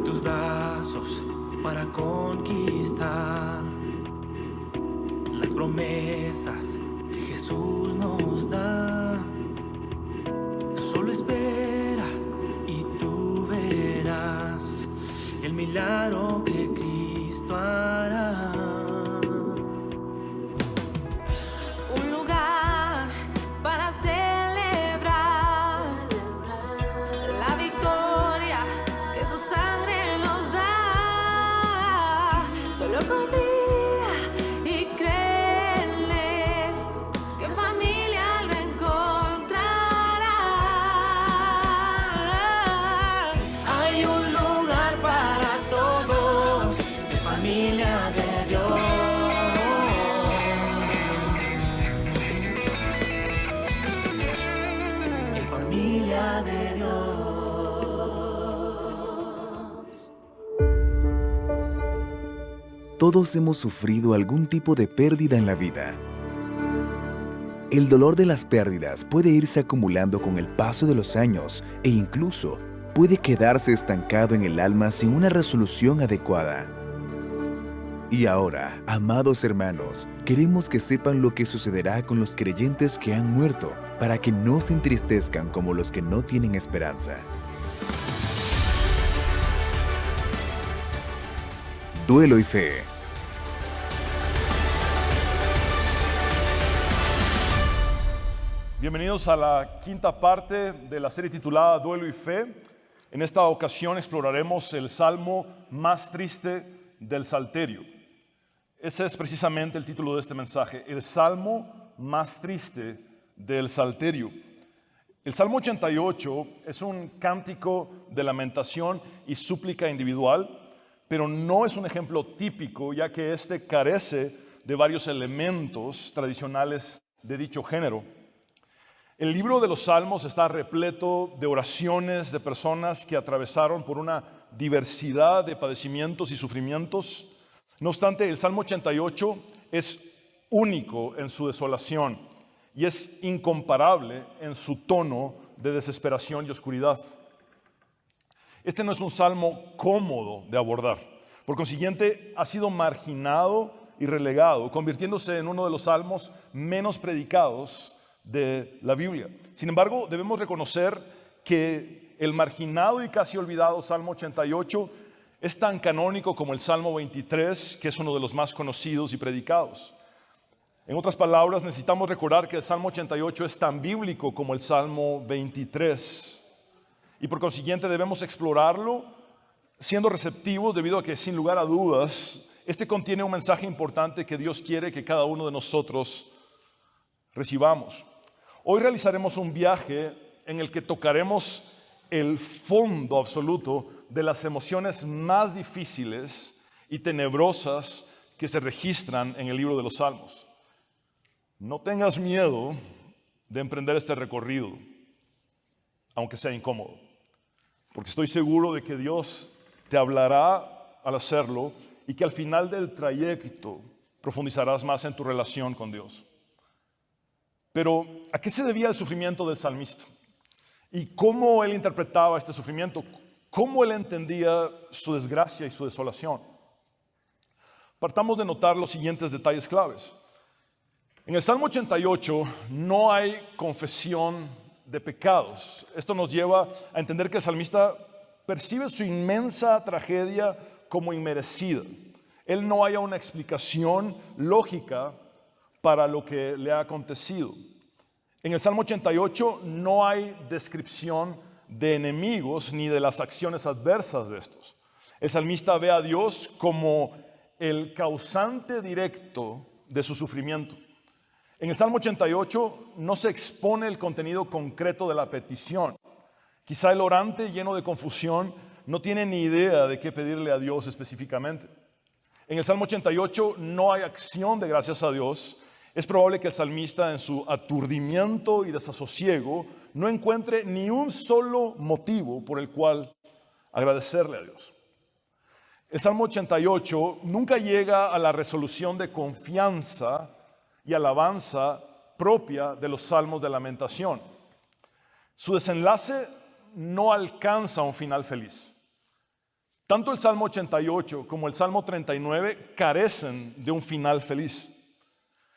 tus brazos para conquistar las promesas que Jesús nos da. Solo espera y tú verás el milagro que Cristo hará. Un lugar para celebrar la victoria que su sangre nos da. Solo confía y cree en Él, que en familia lo encontrará. Hay un lugar para todos, en familia de Dios. Familia de Dios. Todos hemos sufrido algún tipo de pérdida en la vida. El dolor de las pérdidas puede irse acumulando con el paso de los años e incluso puede quedarse estancado en el alma sin una resolución adecuada. Y ahora, amados hermanos, queremos que sepan lo que sucederá con los creyentes que han muerto, para que no se entristezcan como los que no tienen esperanza. Duelo y fe. Bienvenidos a la quinta parte de la serie titulada Duelo y Fe. En esta ocasión exploraremos el salmo más triste del Salterio. Ese es precisamente el título de este mensaje, el salmo más triste del Salterio. El Salmo 88 es un cántico de lamentación y súplica individual, pero no es un ejemplo típico, ya que este carece de varios elementos tradicionales de dicho género. El libro de los Salmos está repleto de oraciones de personas que atravesaron por una diversidad de padecimientos y sufrimientos. No obstante, el Salmo 88 es único en su desolación y es incomparable en su tono de desesperación y oscuridad. Este no es un salmo cómodo de abordar. Por consiguiente, ha sido marginado y relegado, convirtiéndose en uno de los salmos menos predicados de la Biblia. Sin embargo, debemos reconocer que el marginado y casi olvidado Salmo 88 es tan canónico como el Salmo 23, que es uno de los más conocidos y predicados. En otras palabras, necesitamos recordar que el Salmo 88 es tan bíblico como el Salmo 23. Y por consiguiente debemos explorarlo siendo receptivos, debido a que, sin lugar a dudas, este contiene un mensaje importante que Dios quiere que cada uno de nosotros recibamos. Hoy realizaremos un viaje en el que tocaremos el fondo absoluto de las emociones más difíciles y tenebrosas que se registran en el libro de los Salmos. No tengas miedo de emprender este recorrido, aunque sea incómodo, porque estoy seguro de que Dios te hablará al hacerlo y que al final del trayecto profundizarás más en tu relación con Dios. Pero, ¿a qué se debía el sufrimiento del salmista? ¿Y cómo él interpretaba este sufrimiento? ¿Cómo él entendía su desgracia y su desolación? Partamos de notar los siguientes detalles claves. En el Salmo 88 no hay confesión de pecados. Esto nos lleva a entender que el salmista percibe su inmensa tragedia como inmerecida. Él no halla una explicación lógica para lo que le ha acontecido. En el Salmo 88 no hay descripción de enemigos ni de las acciones adversas de estos. El salmista ve a Dios como el causante directo de su sufrimiento. En el Salmo 88 no se expone el contenido concreto de la petición. Quizá el orante, lleno de confusión, no tiene ni idea de qué pedirle a Dios específicamente. En el Salmo 88 no hay acción de gracias a Dios. Es probable que el salmista, en su aturdimiento y desasosiego, no encuentre ni un solo motivo por el cual agradecerle a Dios. El Salmo 88 nunca llega a la resolución de confianza y alabanza propia de los salmos de lamentación. Su desenlace no alcanza un final feliz. Tanto el Salmo 88 como el Salmo 39 carecen de un final feliz.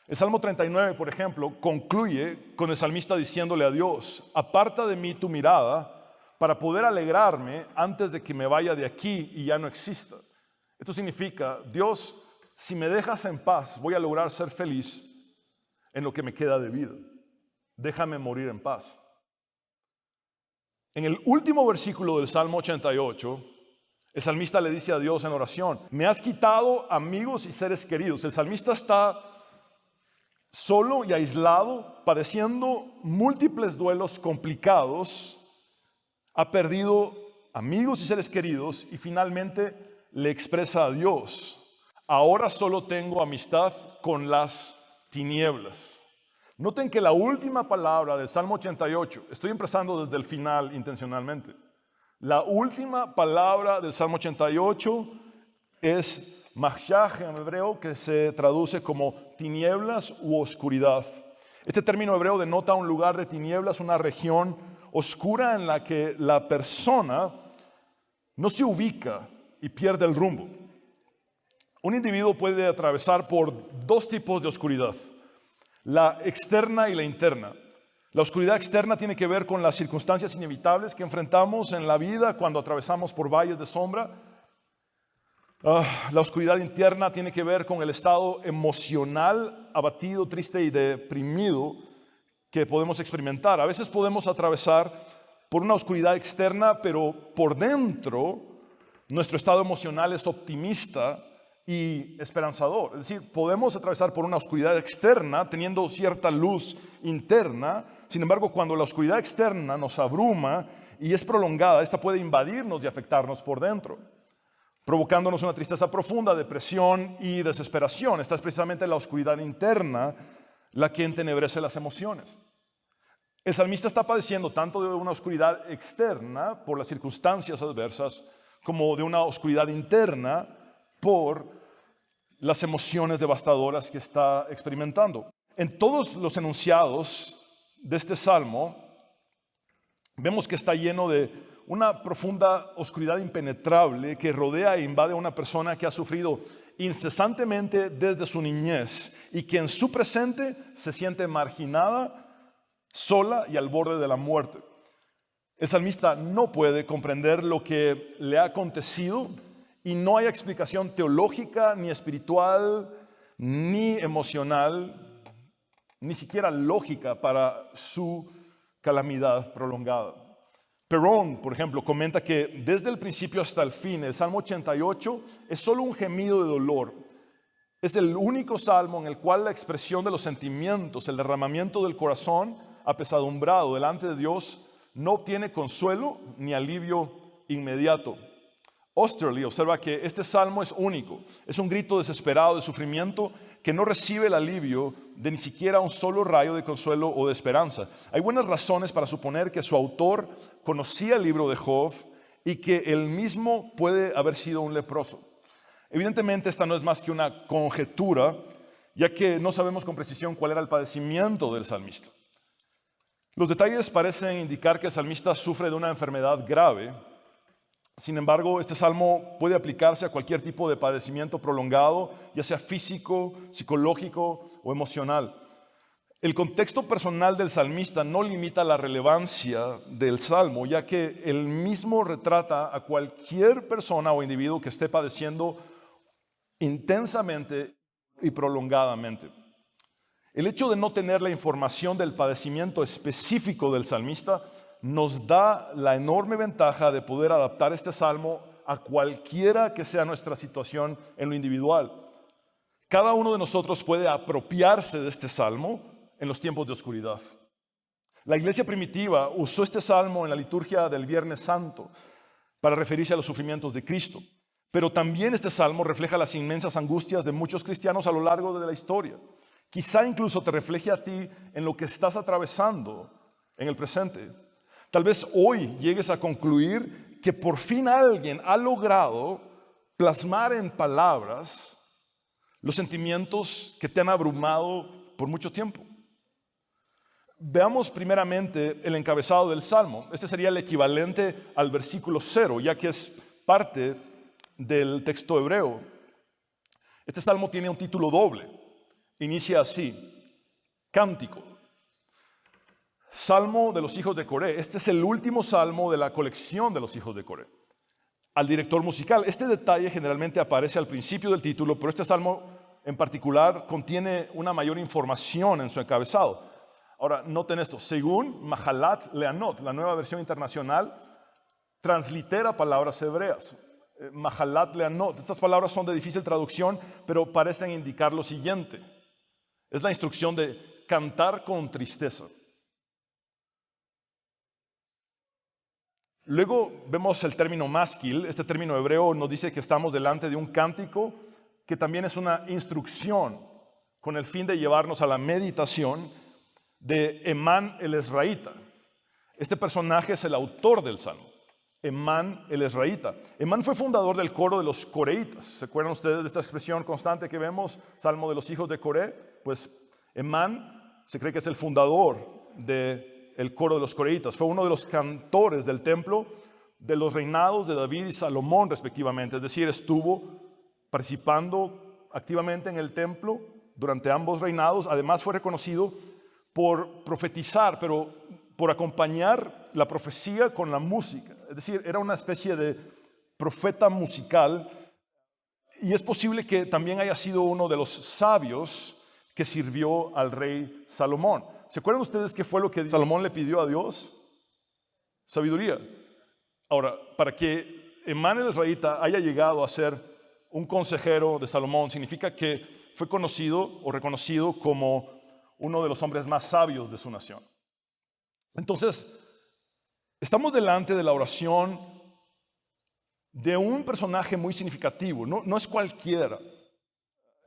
El Salmo 39, por ejemplo, concluye con el salmista diciéndole a Dios: aparta de mí tu mirada para poder alegrarme antes de que me vaya de aquí y ya no exista. Esto significa: Dios, si me dejas en paz, voy a lograr ser feliz en lo que me queda de vida. Déjame morir en paz. En el último versículo del Salmo 88, el salmista le dice a Dios en oración: me has quitado amigos y seres queridos. El salmista está solo y aislado, padeciendo múltiples duelos complicados, ha perdido amigos y seres queridos y finalmente le expresa a Dios: ahora solo tengo amistad con las tinieblas. Noten que la última palabra del Salmo 88, estoy empezando desde el final intencionalmente, la última palabra del Salmo 88 es Machshach en hebreo, que se traduce como tinieblas u oscuridad. Este término hebreo denota un lugar de tinieblas, una región oscura en la que la persona no se ubica y pierde el rumbo. Un individuo puede atravesar por dos tipos de oscuridad: la externa y la interna. La oscuridad externa tiene que ver con las circunstancias inevitables que enfrentamos en la vida cuando atravesamos por valles de sombra. La oscuridad interna tiene que ver con el estado emocional abatido, triste y deprimido que podemos experimentar. A veces podemos atravesar por una oscuridad externa, pero por dentro nuestro estado emocional es optimista y esperanzador. Es decir, podemos atravesar por una oscuridad externa teniendo cierta luz interna. Sin embargo, cuando la oscuridad externa nos abruma y es prolongada, esta puede invadirnos y afectarnos por dentro, provocándonos una tristeza profunda, depresión y desesperación. Esta es precisamente la oscuridad interna la que entenebrece las emociones. El salmista está padeciendo tanto de una oscuridad externa por las circunstancias adversas, como de una oscuridad interna por las emociones devastadoras que está experimentando. En todos los enunciados de este salmo, vemos que está lleno de una profunda oscuridad impenetrable que rodea e invade a una persona que ha sufrido incesantemente desde su niñez y que en su presente se siente marginada, sola y al borde de la muerte. El salmista no puede comprender lo que le ha acontecido y no hay explicación teológica, ni espiritual, ni emocional, ni siquiera lógica para su calamidad prolongada. Perón, por ejemplo, comenta que desde el principio hasta el fin, el Salmo 88 es solo un gemido de dolor. Es el único salmo en el cual la expresión de los sentimientos, el derramamiento del corazón apesadumbrado delante de Dios, no obtiene consuelo ni alivio inmediato. Osterley observa que este salmo es único, es un grito desesperado de sufrimiento que no recibe el alivio de ni siquiera un solo rayo de consuelo o de esperanza. Hay buenas razones para suponer que su autor conocía el libro de Job y que él mismo puede haber sido un leproso. Evidentemente esta no es más que una conjetura, ya que no sabemos con precisión cuál era el padecimiento del salmista. Los detalles parecen indicar que el salmista sufre de una enfermedad grave. Sin embargo, este salmo puede aplicarse a cualquier tipo de padecimiento prolongado, ya sea físico, psicológico o emocional. El contexto personal del salmista no limita la relevancia del salmo, ya que él mismo retrata a cualquier persona o individuo que esté padeciendo intensamente y prolongadamente. El hecho de no tener la información del padecimiento específico del salmista nos da la enorme ventaja de poder adaptar este salmo a cualquiera que sea nuestra situación en lo individual. Cada uno de nosotros puede apropiarse de este salmo en los tiempos de oscuridad. La iglesia primitiva usó este salmo en la liturgia del Viernes Santo para referirse a los sufrimientos de Cristo. Pero también este salmo refleja las inmensas angustias de muchos cristianos a lo largo de la historia. Quizá incluso te refleje a ti en lo que estás atravesando en el presente. Tal vez hoy llegues a concluir que por fin alguien ha logrado plasmar en palabras los sentimientos que te han abrumado por mucho tiempo. Veamos primeramente el encabezado del Salmo. Este sería el equivalente al versículo 0, ya que es parte del texto hebreo. Este salmo tiene un título doble. Inicia así: Cántico. Salmo de los hijos de Coré. Este es el último salmo de la colección de los hijos de Coré. Al director musical. Este detalle generalmente aparece al principio del título, pero este salmo en particular contiene una mayor información en su encabezado. Ahora, noten esto. Según Mahalat Leanot, la nueva versión internacional, translitera palabras hebreas. Mahalat Leanot. Estas palabras son de difícil traducción, pero parecen indicar lo siguiente. Es la instrucción de cantar con tristeza. Luego vemos el término másquil. Este término hebreo nos dice que estamos delante de un cántico que también es una instrucción con el fin de llevarnos a la meditación de Emán el Ezraíta. Este personaje es el autor del salmo, Emán el Ezraíta. Emán fue fundador del coro de los coreitas. ¿Se acuerdan ustedes de esta expresión constante que vemos? Salmo de los hijos de Coré. Pues Emán se cree que es el fundador del coro de los coreitas. Fue uno de los cantores del templo de los reinados de David y Salomón respectivamente. Es decir, estuvo participando activamente en el templo durante ambos reinados. Además fue reconocido por profetizar, pero por acompañar la profecía con la música. Es decir, era una especie de profeta musical. Y es posible que también haya sido uno de los sabios que sirvió al rey Salomón. ¿Se acuerdan ustedes qué fue lo que Salomón le pidió a Dios? Sabiduría. Ahora, para que Emán el Ezraíta haya llegado a ser un consejero de Salomón, significa que fue conocido o reconocido como uno de los hombres más sabios de su nación. Entonces, estamos delante de la oración de un personaje muy significativo. No es cualquiera.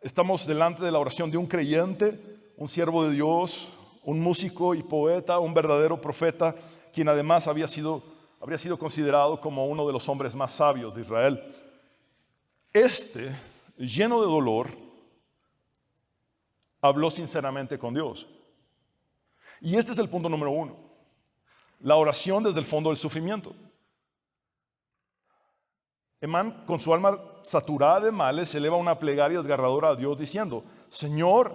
Estamos delante de la oración de un creyente, un siervo de Dios, un músico y poeta, un verdadero profeta, quien además habría sido considerado como uno de los hombres más sabios de Israel. Lleno de dolor, habló sinceramente con Dios. Y este es el punto número 1. La oración desde el fondo del sufrimiento. Emán, con su alma saturada de males, eleva una plegaria desgarradora a Dios diciendo: Señor,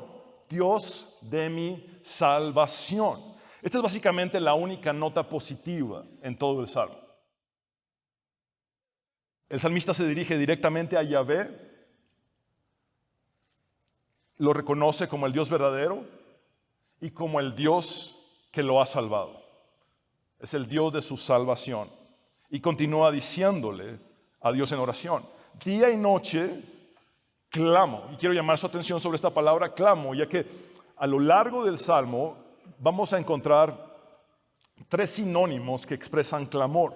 Dios de mi salvación. Esta es básicamente la única nota positiva en todo el salmo. El salmista se dirige directamente a Yahvé, lo reconoce como el Dios verdadero y como el Dios que lo ha salvado. Es el Dios de su salvación. Y continúa diciéndole a Dios en oración: día y noche clamo. Y quiero llamar su atención sobre esta palabra clamo, ya que a lo largo del salmo vamos a encontrar 3 sinónimos que expresan clamor.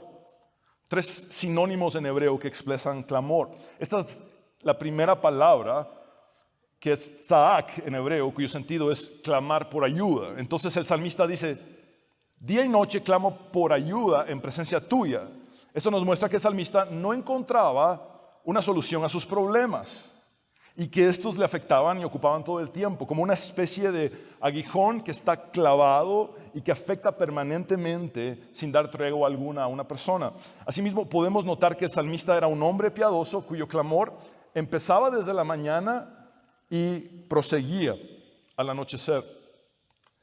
3 sinónimos en hebreo que expresan clamor. Esta es la primera palabra, que es tza'ak en hebreo, cuyo sentido es clamar por ayuda. Entonces el salmista dice: día y noche clamo por ayuda en presencia tuya. Esto nos muestra que el salmista no encontraba una solución a sus problemas y que estos le afectaban y ocupaban todo el tiempo, como una especie de aguijón que está clavado y que afecta permanentemente sin dar tregua alguna a una persona. Asimismo, podemos notar que el salmista era un hombre piadoso cuyo clamor empezaba desde la mañana y proseguía al anochecer.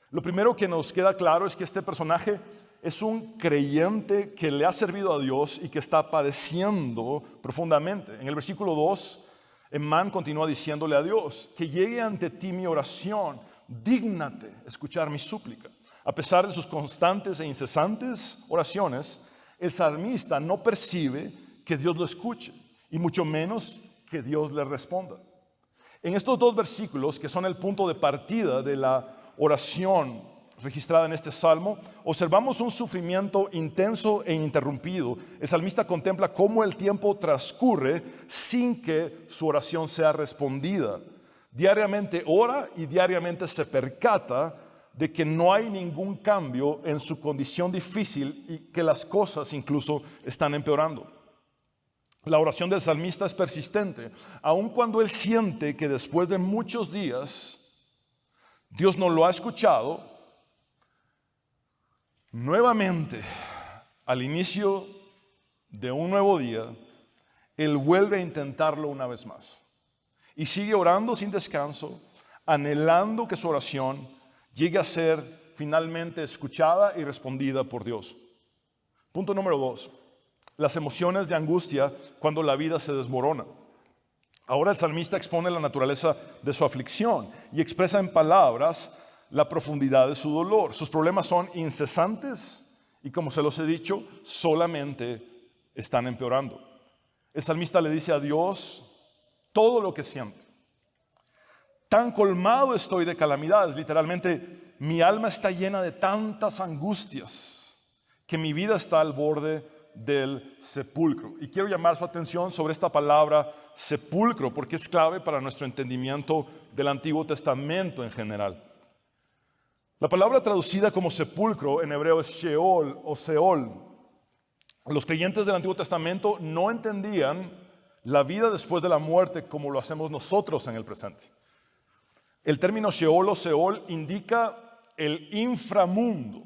Lo primero que nos queda claro es que este personaje es un creyente que le ha servido a Dios y que está padeciendo profundamente. En el versículo 2, Emán continúa diciéndole a Dios: que llegue ante ti mi oración, dígnate escuchar mi súplica. A pesar de sus constantes e incesantes oraciones, el salmista no percibe que Dios lo escuche y mucho menos que Dios le responda. En estos 2 versículos, que son el punto de partida de la oración registrada en este salmo, observamos un sufrimiento intenso e ininterrumpido. El salmista contempla cómo el tiempo transcurre sin que su oración sea respondida. Diariamente ora y diariamente se percata de que no hay ningún cambio en su condición difícil y que las cosas incluso están empeorando. La oración del salmista es persistente, aun cuando él siente que después de muchos días Dios no lo ha escuchado. Nuevamente, al inicio de un nuevo día, él vuelve a intentarlo una vez más. Y sigue orando sin descanso, anhelando que su oración llegue a ser finalmente escuchada y respondida por Dios. Punto número 2. Las emociones de angustia cuando la vida se desmorona. Ahora el salmista expone la naturaleza de su aflicción y expresa en palabras la profundidad de su dolor. Sus problemas son incesantes y, como se los he dicho, solamente están empeorando. El salmista le dice a Dios todo lo que siente. Tan colmado estoy de calamidades, literalmente mi alma está llena de tantas angustias que mi vida está al borde del sepulcro. Y quiero llamar su atención sobre esta palabra sepulcro porque es clave para nuestro entendimiento del Antiguo Testamento en general. La palabra traducida como sepulcro en hebreo es Sheol o Seol. Los creyentes del Antiguo Testamento no entendían la vida después de la muerte como lo hacemos nosotros en el presente. El término Sheol o Seol indica el inframundo,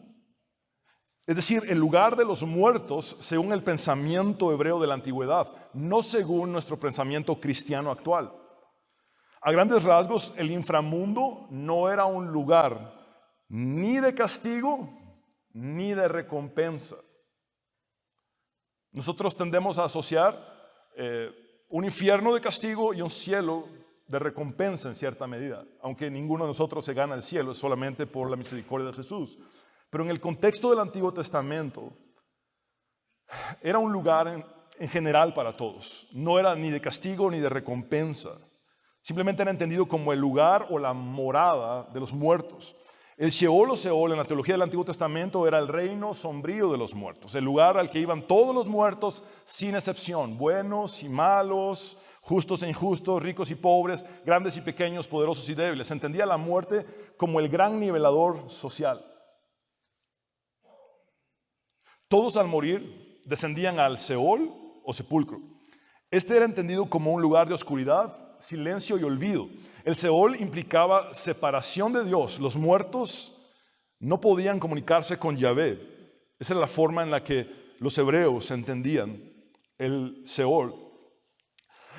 es decir, el lugar de los muertos según el pensamiento hebreo de la antigüedad, no según nuestro pensamiento cristiano actual. A grandes rasgos, el inframundo no era un lugar ni de castigo ni de recompensa. Nosotros tendemos a asociar un infierno de castigo y un cielo de recompensa en cierta medida, aunque ninguno de nosotros se gana el cielo, es solamente por la misericordia de Jesús. Pero en el contexto del Antiguo Testamento era un lugar en general para todos, no era ni de castigo ni de recompensa, simplemente era entendido como el lugar o la morada de los muertos. El Sheol o Seol en la teología del Antiguo Testamento era el reino sombrío de los muertos, el lugar al que iban todos los muertos sin excepción, buenos y malos, justos e injustos, ricos y pobres, grandes y pequeños, poderosos y débiles. Se entendía la muerte como el gran nivelador social. Todos al morir descendían al Seol o sepulcro. Este era entendido como un lugar de oscuridad, silencio y olvido. El Seol implicaba separación de Dios. Los muertos no podían comunicarse con Yahvé. Esa era la forma en la que los hebreos entendían el Seol.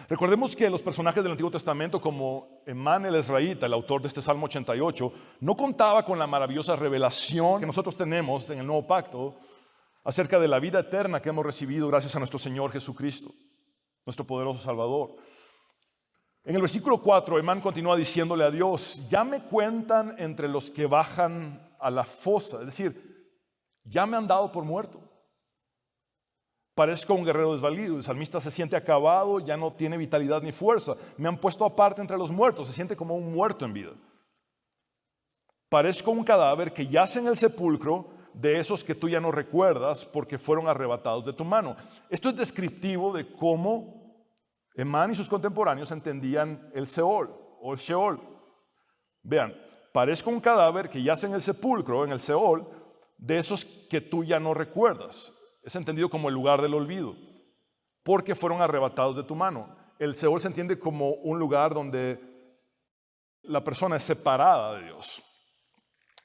Recordemos que los personajes del Antiguo Testamento, como Emán el Ezraíta, el autor de este Salmo 88, no contaba con la maravillosa revelación que nosotros tenemos en el Nuevo Pacto acerca de la vida eterna que hemos recibido gracias a nuestro Señor Jesucristo, nuestro poderoso Salvador. En el versículo 4, Emán continúa diciéndole a Dios: ya me cuentan entre los que bajan a la fosa, es decir, ya me han dado por muerto. Parezco un guerrero desvalido. El salmista se siente acabado, ya no tiene vitalidad ni fuerza. Me han puesto aparte entre los muertos, se siente como un muerto en vida. Parezco un cadáver que yace en el sepulcro de esos que tú ya no recuerdas porque fueron arrebatados de tu mano. Esto es descriptivo de cómo Emán y sus contemporáneos entendían el Seol o el Sheol. Vean, parezco un cadáver que yace en el sepulcro, en el Seol, de esos que tú ya no recuerdas. Es entendido como el lugar del olvido, porque fueron arrebatados de tu mano. El Seol se entiende como un lugar donde la persona es separada de Dios.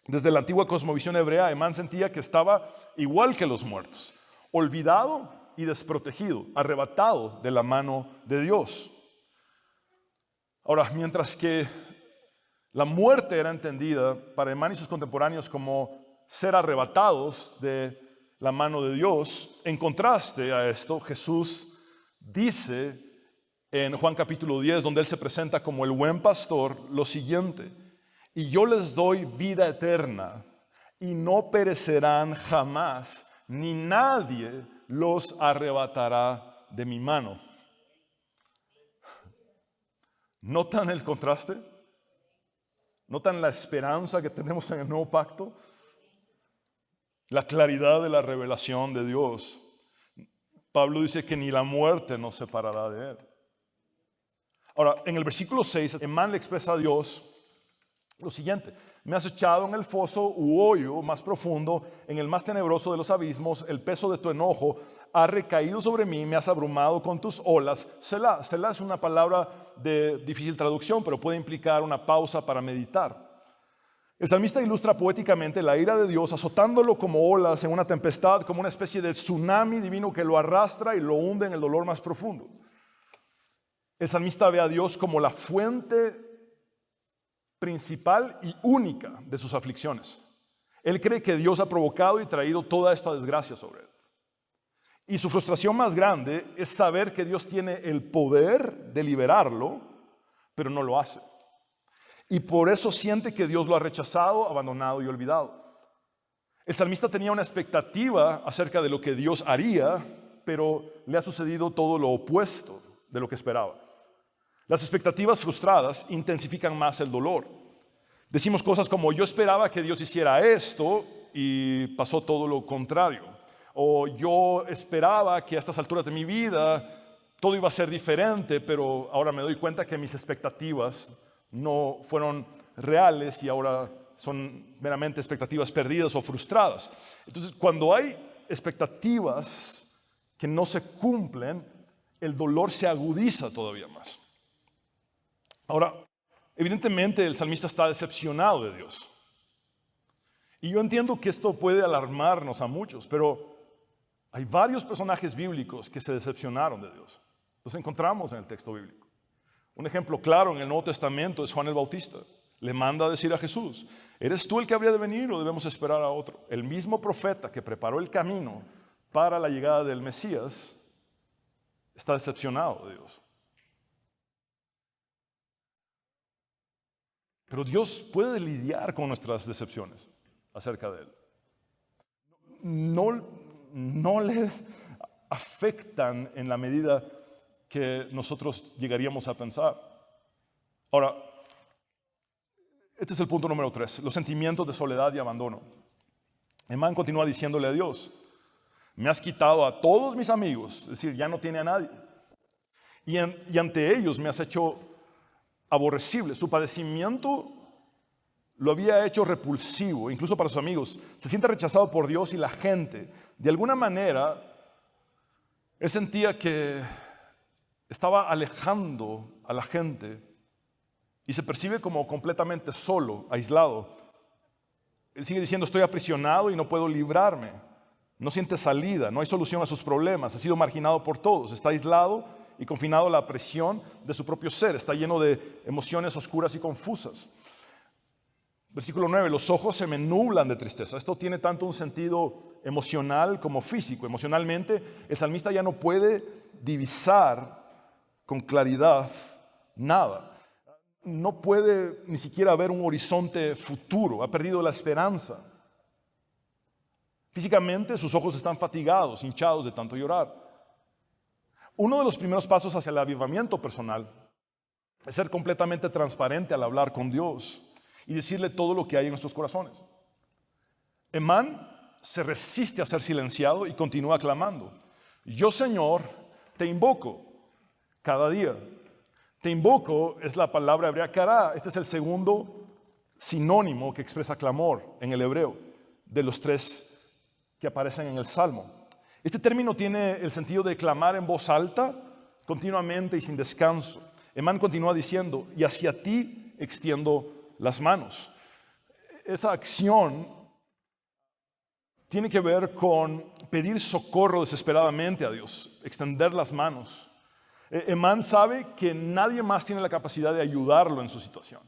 Desde la antigua cosmovisión hebrea, Emán sentía que estaba igual que los muertos, olvidado y desprotegido, arrebatado de la mano de Dios. Ahora, mientras que la muerte era entendida para Emán y sus contemporáneos como ser arrebatados de la mano de Dios, en contraste a esto, Jesús dice en Juan capítulo 10, donde Él se presenta como el buen pastor, lo siguiente: y yo les doy vida eterna, y no perecerán jamás, ni nadie los arrebatará de mi mano. ¿Notan el contraste? ¿Notan la esperanza que tenemos en el nuevo pacto? La claridad de la revelación de Dios. Pablo dice que ni la muerte nos separará de Él. Ahora, en el versículo 6, Emán le expresa a Dios lo siguiente: me has echado en el foso u hoyo más profundo, en el más tenebroso de los abismos. El peso de tu enojo ha recaído sobre mí, me has abrumado con tus olas. Selah. Selah es una palabra de difícil traducción, pero puede implicar una pausa para meditar. El salmista ilustra poéticamente la ira de Dios azotándolo como olas en una tempestad, como una especie de tsunami divino que lo arrastra y lo hunde en el dolor más profundo. El salmista ve a Dios como la fuente principal y única de sus aflicciones. Él cree que Dios ha provocado y traído toda esta desgracia sobre él. Y su frustración más grande es saber que Dios tiene el poder de liberarlo, pero no lo hace. Y por eso siente que Dios lo ha rechazado, abandonado y olvidado. El salmista tenía una expectativa acerca de lo que Dios haría, pero le ha sucedido todo lo opuesto de lo que esperaba. Las expectativas frustradas intensifican más el dolor. Decimos cosas como: yo esperaba que Dios hiciera esto y pasó todo lo contrario. O yo esperaba que a estas alturas de mi vida todo iba a ser diferente, pero ahora me doy cuenta que mis expectativas no fueron reales y ahora son meramente expectativas perdidas o frustradas. Entonces, cuando hay expectativas que no se cumplen, el dolor se agudiza todavía más. Ahora, evidentemente el salmista está decepcionado de Dios. Y yo entiendo que esto puede alarmarnos a muchos, pero hay varios personajes bíblicos que se decepcionaron de Dios. Los encontramos en el texto bíblico. Un ejemplo claro en el Nuevo Testamento es Juan el Bautista. Le manda a decir a Jesús: ¿eres tú el que habría de venir o debemos esperar a otro? El mismo profeta que preparó el camino para la llegada del Mesías está decepcionado de Dios. Pero Dios puede lidiar con nuestras decepciones acerca de Él. No le afectan en la medida que nosotros llegaríamos a pensar. Ahora, este es el punto número 3, los sentimientos de soledad y abandono. Emán continúa diciéndole a Dios: me has quitado a todos mis amigos, es decir, ya no tiene a nadie. Y ante ellos me has hecho aborrecible. Su padecimiento lo había hecho repulsivo, incluso para sus amigos. Se siente rechazado por Dios y la gente. De alguna manera, él sentía que estaba alejando a la gente y se percibe como completamente solo, aislado. Él sigue diciendo: estoy aprisionado y no puedo librarme. No siente salida, no hay solución a sus problemas, ha sido marginado por todos, está aislado y confinado a la presión de su propio ser, está lleno de emociones oscuras y confusas. Versículo 9, los ojos se me nublan de tristeza. Esto tiene tanto un sentido emocional como físico. Emocionalmente, el salmista ya no puede divisar con claridad nada. No puede ni siquiera ver un horizonte futuro, ha perdido la esperanza. Físicamente sus ojos están fatigados, hinchados de tanto llorar. Uno de los primeros pasos hacia el avivamiento personal es ser completamente transparente al hablar con Dios y decirle todo lo que hay en nuestros corazones. Emán se resiste a ser silenciado y continúa clamando: yo, Señor, te invoco cada día. Te invoco es la palabra hebrea kará. Este es el segundo sinónimo que expresa clamor en el hebreo de los 3 que aparecen en el Salmo. Este término tiene el sentido de clamar en voz alta, continuamente y sin descanso. Emán continúa diciendo: y hacia ti extiendo las manos. Esa acción tiene que ver con pedir socorro desesperadamente a Dios, extender las manos. Emán sabe que nadie más tiene la capacidad de ayudarlo en su situación.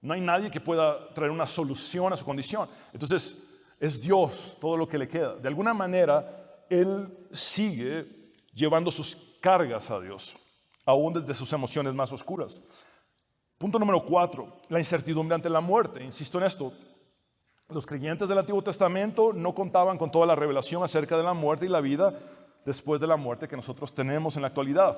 No hay nadie que pueda traer una solución a su condición. Entonces, es Dios todo lo que le queda. De alguna manera, él sigue llevando sus cargas a Dios, aún desde sus emociones más oscuras. Punto número 4, la incertidumbre ante la muerte. Insisto en esto, los creyentes del Antiguo Testamento no contaban con toda la revelación acerca de la muerte y la vida después de la muerte que nosotros tenemos en la actualidad.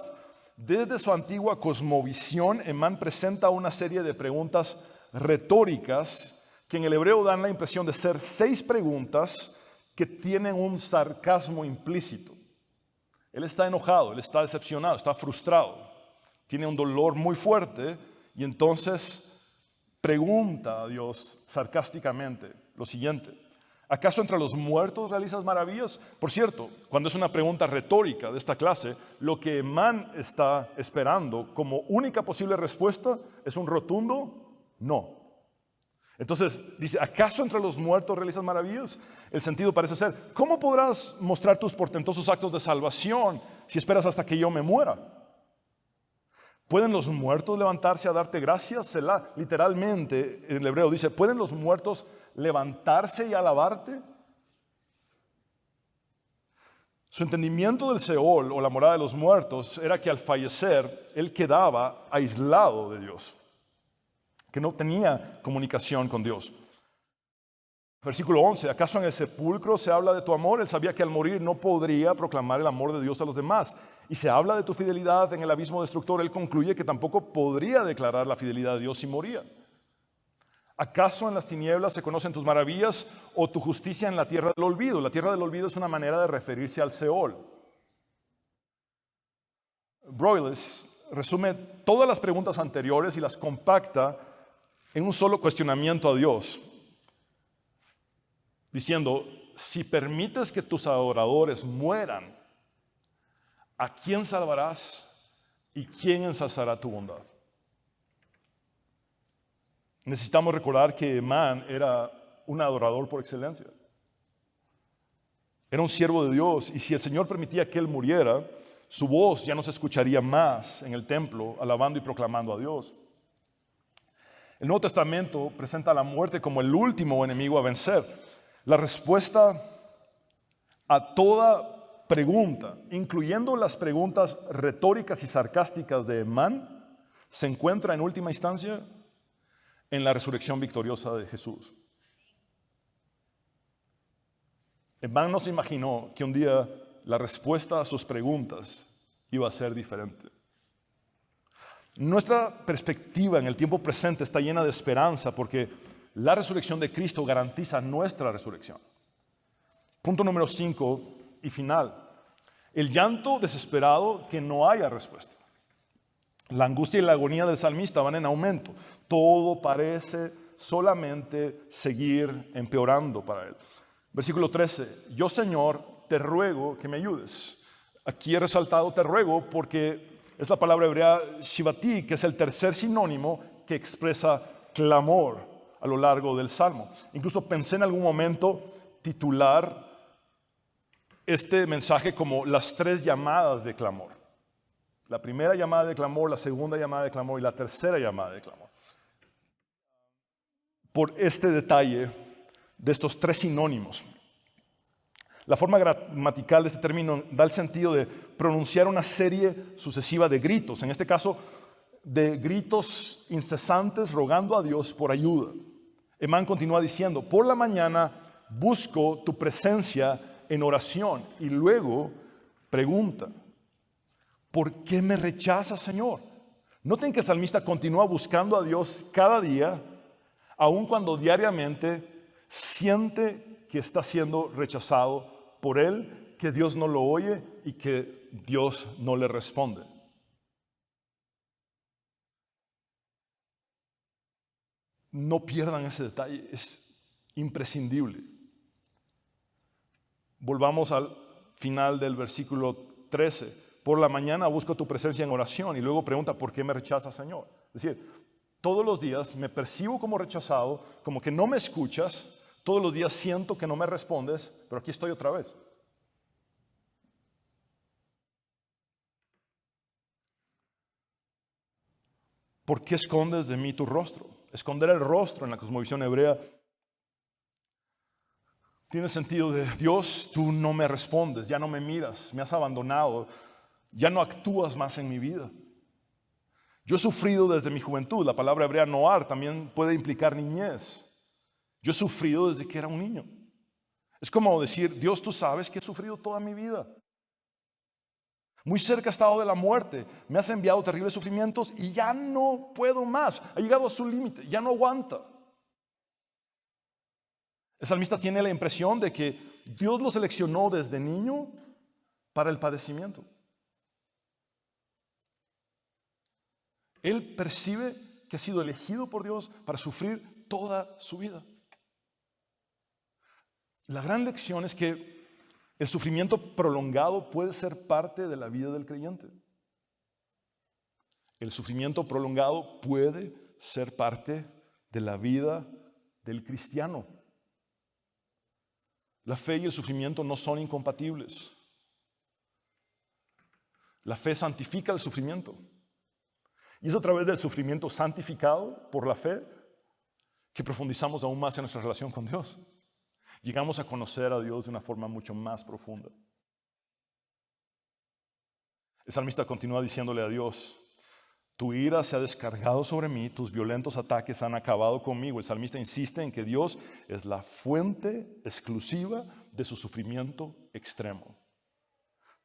Desde su antigua cosmovisión, Emán presenta una serie de preguntas retóricas que en el hebreo dan la impresión de ser 6 preguntas que tienen un sarcasmo implícito. Él está enojado, él está decepcionado, está frustrado, tiene un dolor muy fuerte y entonces pregunta a Dios sarcásticamente lo siguiente: ¿acaso entre los muertos realizas maravillas? Por cierto, cuando es una pregunta retórica de esta clase, lo que Emán está esperando como única posible respuesta es un rotundo no. Entonces dice: ¿acaso entre los muertos realizas maravillas? El sentido parece ser: ¿cómo podrás mostrar tus portentosos actos de salvación si esperas hasta que yo me muera? ¿Pueden los muertos levantarse a darte gracias? Selah, literalmente en el hebreo dice, ¿pueden los muertos levantarse y alabarte? Su entendimiento del Seol o la morada de los muertos era que al fallecer él quedaba aislado de Dios, que no tenía comunicación con Dios. Versículo 11, ¿acaso en el sepulcro se habla de tu amor? Él sabía que al morir no podría proclamar el amor de Dios a los demás. Y se habla de tu fidelidad en el abismo destructor. Él concluye que tampoco podría declarar la fidelidad de Dios si moría. ¿Acaso en las tinieblas se conocen tus maravillas o tu justicia en la tierra del olvido? La tierra del olvido es una manera de referirse al Seol. Broyles resume todas las preguntas anteriores y las compacta en un solo cuestionamiento a Dios, diciendo, si permites que tus adoradores mueran, ¿a quién salvarás y quién ensalzará tu bondad? Necesitamos recordar que Emán era un adorador por excelencia. Era un siervo de Dios y si el Señor permitía que él muriera, su voz ya no se escucharía más en el templo alabando y proclamando a Dios. El Nuevo Testamento presenta a la muerte como el último enemigo a vencer. La respuesta a toda pregunta, incluyendo las preguntas retóricas y sarcásticas de Emán, se encuentra en última instancia en la resurrección victoriosa de Jesús. Emán no se imaginó que un día la respuesta a sus preguntas iba a ser diferente. Nuestra perspectiva en el tiempo presente está llena de esperanza porque la resurrección de Cristo garantiza nuestra resurrección. Punto número 5 y final. El llanto desesperado que no haya respuesta. La angustia y la agonía del salmista van en aumento. Todo parece solamente seguir empeorando para él. Versículo 13. Yo, Señor, te ruego que me ayudes. Aquí he resaltado te ruego porque es la palabra hebrea shivati, que es el tercer sinónimo que expresa clamor a lo largo del Salmo. Incluso pensé en algún momento titular este mensaje como las 3 llamadas de clamor. La primera llamada de clamor, la segunda llamada de clamor y la tercera llamada de clamor. Por este detalle de estos 3 sinónimos. La forma gramatical de este término da el sentido de pronunciar una serie sucesiva de gritos, en este caso de gritos incesantes rogando a Dios por ayuda. Emán continúa diciendo, por la mañana busco tu presencia en oración y luego pregunta, ¿por qué me rechazas, Señor? Noten que el salmista continúa buscando a Dios cada día, aun cuando diariamente siente que está siendo rechazado por él, que Dios no lo oye y que Dios no le responde. No pierdan ese detalle, es imprescindible. Volvamos al final del versículo 13. Por la mañana busco tu presencia en oración y luego pregunta, ¿por qué me rechazas, Señor? Es decir, todos los días me percibo como rechazado, como que no me escuchas, todos los días siento que no me respondes, pero aquí estoy otra vez. ¿Por qué escondes de mí tu rostro? Esconder el rostro en la cosmovisión hebrea tiene sentido de Dios, tú no me respondes, ya no me miras, me has abandonado, ya no actúas más en mi vida. Yo he sufrido desde mi juventud, la palabra hebrea noar también puede implicar niñez. Yo he sufrido desde que era un niño. Es como decir, Dios, tú sabes que he sufrido toda mi vida. Muy cerca he estado de la muerte, me has enviado terribles sufrimientos y ya no puedo más. Ha llegado a su límite, ya no aguanta. El salmista tiene la impresión de que Dios lo seleccionó desde niño para el padecimiento. Él percibe que ha sido elegido por Dios para sufrir toda su vida. La gran lección es que el sufrimiento prolongado puede ser parte de la vida del creyente. El sufrimiento prolongado puede ser parte de la vida del cristiano. La fe y el sufrimiento no son incompatibles. La fe santifica el sufrimiento. Y es a través del sufrimiento santificado por la fe que profundizamos aún más en nuestra relación con Dios. Llegamos a conocer a Dios de una forma mucho más profunda. El salmista continúa diciéndole a Dios: tu ira se ha descargado sobre mí, tus violentos ataques han acabado conmigo. El salmista insiste en que Dios es la fuente exclusiva de su sufrimiento extremo.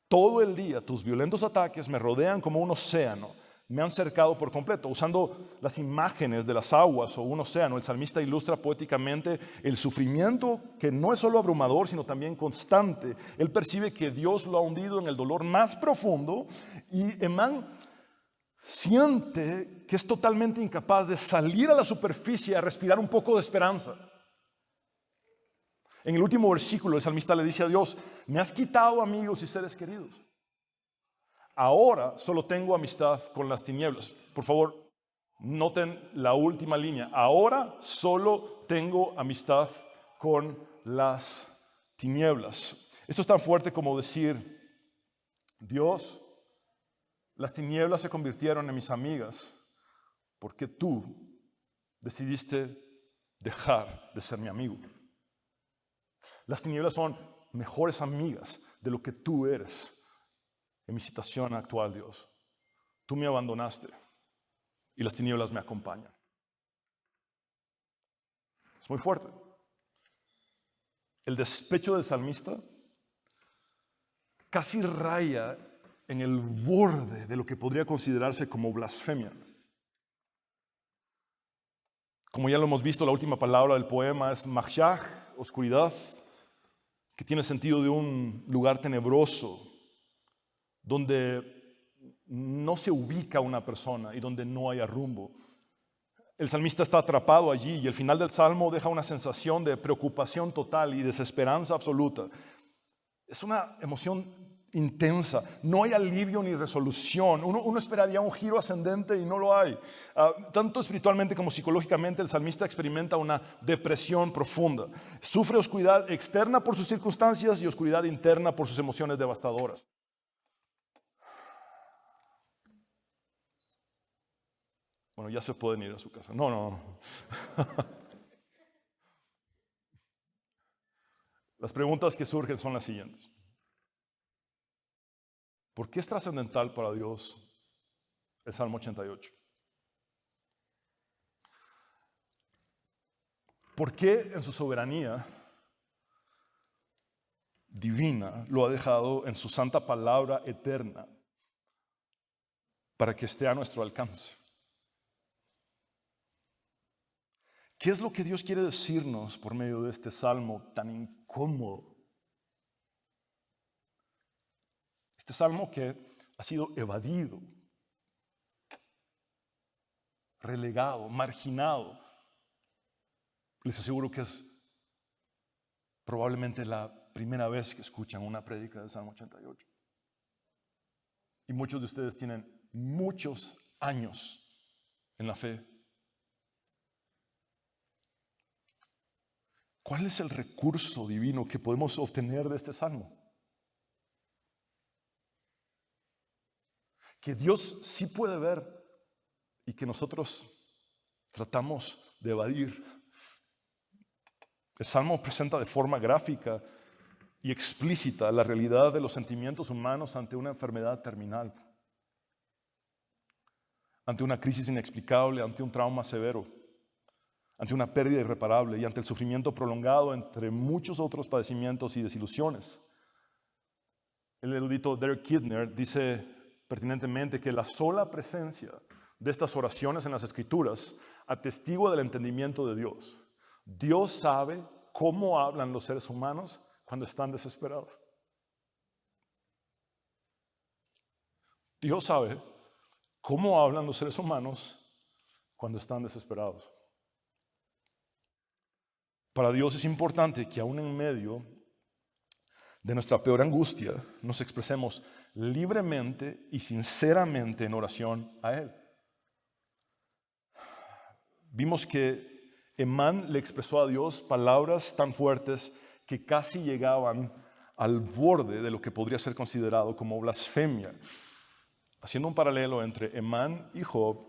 Todo el día tus violentos ataques me rodean como un océano, me han cercado por completo. Usando las imágenes de las aguas o un océano, el salmista ilustra poéticamente el sufrimiento que no es solo abrumador, sino también constante. Él percibe que Dios lo ha hundido en el dolor más profundo y Emán siente que es totalmente incapaz de salir a la superficie a respirar un poco de esperanza. En el último versículo, el salmista le dice a Dios: me has quitado amigos y seres queridos. Ahora solo tengo amistad con las tinieblas. Por favor, noten la última línea. Ahora solo tengo amistad con las tinieblas. Esto es tan fuerte como decir: Dios, las tinieblas se convirtieron en mis amigas porque tú decidiste dejar de ser mi amigo. Las tinieblas son mejores amigas de lo que tú eres. En mi situación actual, Dios, tú me abandonaste y las tinieblas me acompañan. Es muy fuerte. El despecho del salmista casi raya en el borde de lo que podría considerarse como blasfemia. Como ya lo hemos visto, la última palabra del poema es machshach, oscuridad, que tiene sentido de un lugar tenebroso, donde no se ubica una persona y donde no hay rumbo. El salmista está atrapado allí y el final del salmo deja una sensación de preocupación total y desesperanza absoluta. Es una emoción intensa, no hay alivio ni resolución. Uno esperaría un giro ascendente y no lo hay. Tanto espiritualmente como psicológicamente, el salmista experimenta una depresión profunda. Sufre oscuridad externa por sus circunstancias y oscuridad interna por sus emociones devastadoras. Bueno, ya se pueden ir a su casa. No. Las preguntas que surgen son las siguientes. ¿Por qué es trascendental para Dios el Salmo 88? ¿Por qué en su soberanía divina lo ha dejado en su santa palabra eterna para que esté a nuestro alcance? ¿Qué es lo que Dios quiere decirnos por medio de este salmo tan incómodo? Este salmo que ha sido evadido, relegado, marginado. Les aseguro que es probablemente la primera vez que escuchan una prédica del Salmo 88. Y muchos de ustedes tienen muchos años en la fe. ¿Cuál es el recurso divino que podemos obtener de este salmo? Que Dios sí puede ver y que nosotros tratamos de evadir. El salmo presenta de forma gráfica y explícita la realidad de los sentimientos humanos ante una enfermedad terminal, ante una crisis inexplicable, ante un trauma severo, ante una pérdida irreparable y ante el sufrimiento prolongado entre muchos otros padecimientos y desilusiones. El erudito Derek Kidner dice pertinentemente que la sola presencia de estas oraciones en las Escrituras atestigua del entendimiento de Dios. Dios sabe cómo hablan los seres humanos cuando están desesperados. Dios sabe cómo hablan los seres humanos cuando están desesperados. Para Dios es importante que aún en medio de nuestra peor angustia nos expresemos libremente y sinceramente en oración a Él. Vimos que Emán le expresó a Dios palabras tan fuertes que casi llegaban al borde de lo que podría ser considerado como blasfemia. haciendo un paralelo entre Emán y Job,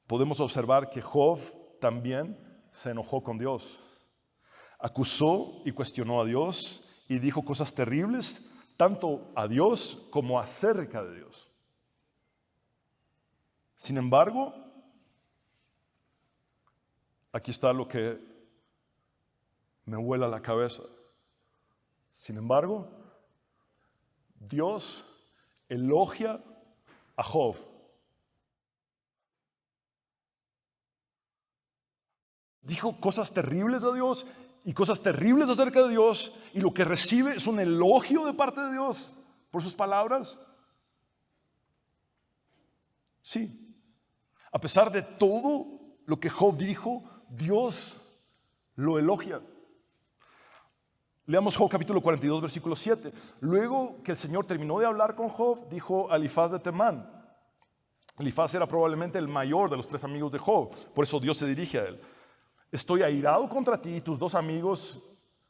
podemos observar que Job también se enojó con Dios. Acusó y cuestionó a Dios y dijo cosas terribles tanto a Dios como acerca de Dios. Sin embargo, aquí está lo que me vuela la cabeza. Sin embargo, Dios elogia a Job. Dijo cosas terribles a Dios y cosas terribles acerca de Dios, y lo que recibe es un elogio de parte de Dios por sus palabras. Sí, a pesar de todo lo que Job dijo, Dios lo elogia. Leamos Job capítulo 42, versículo 7. Luego que el Señor terminó de hablar con Job, dijo a Elifaz de Temán. Elifaz era probablemente el mayor de los 3 amigos de Job, por eso Dios se dirige a él. Estoy airado contra ti y tus 2 amigos,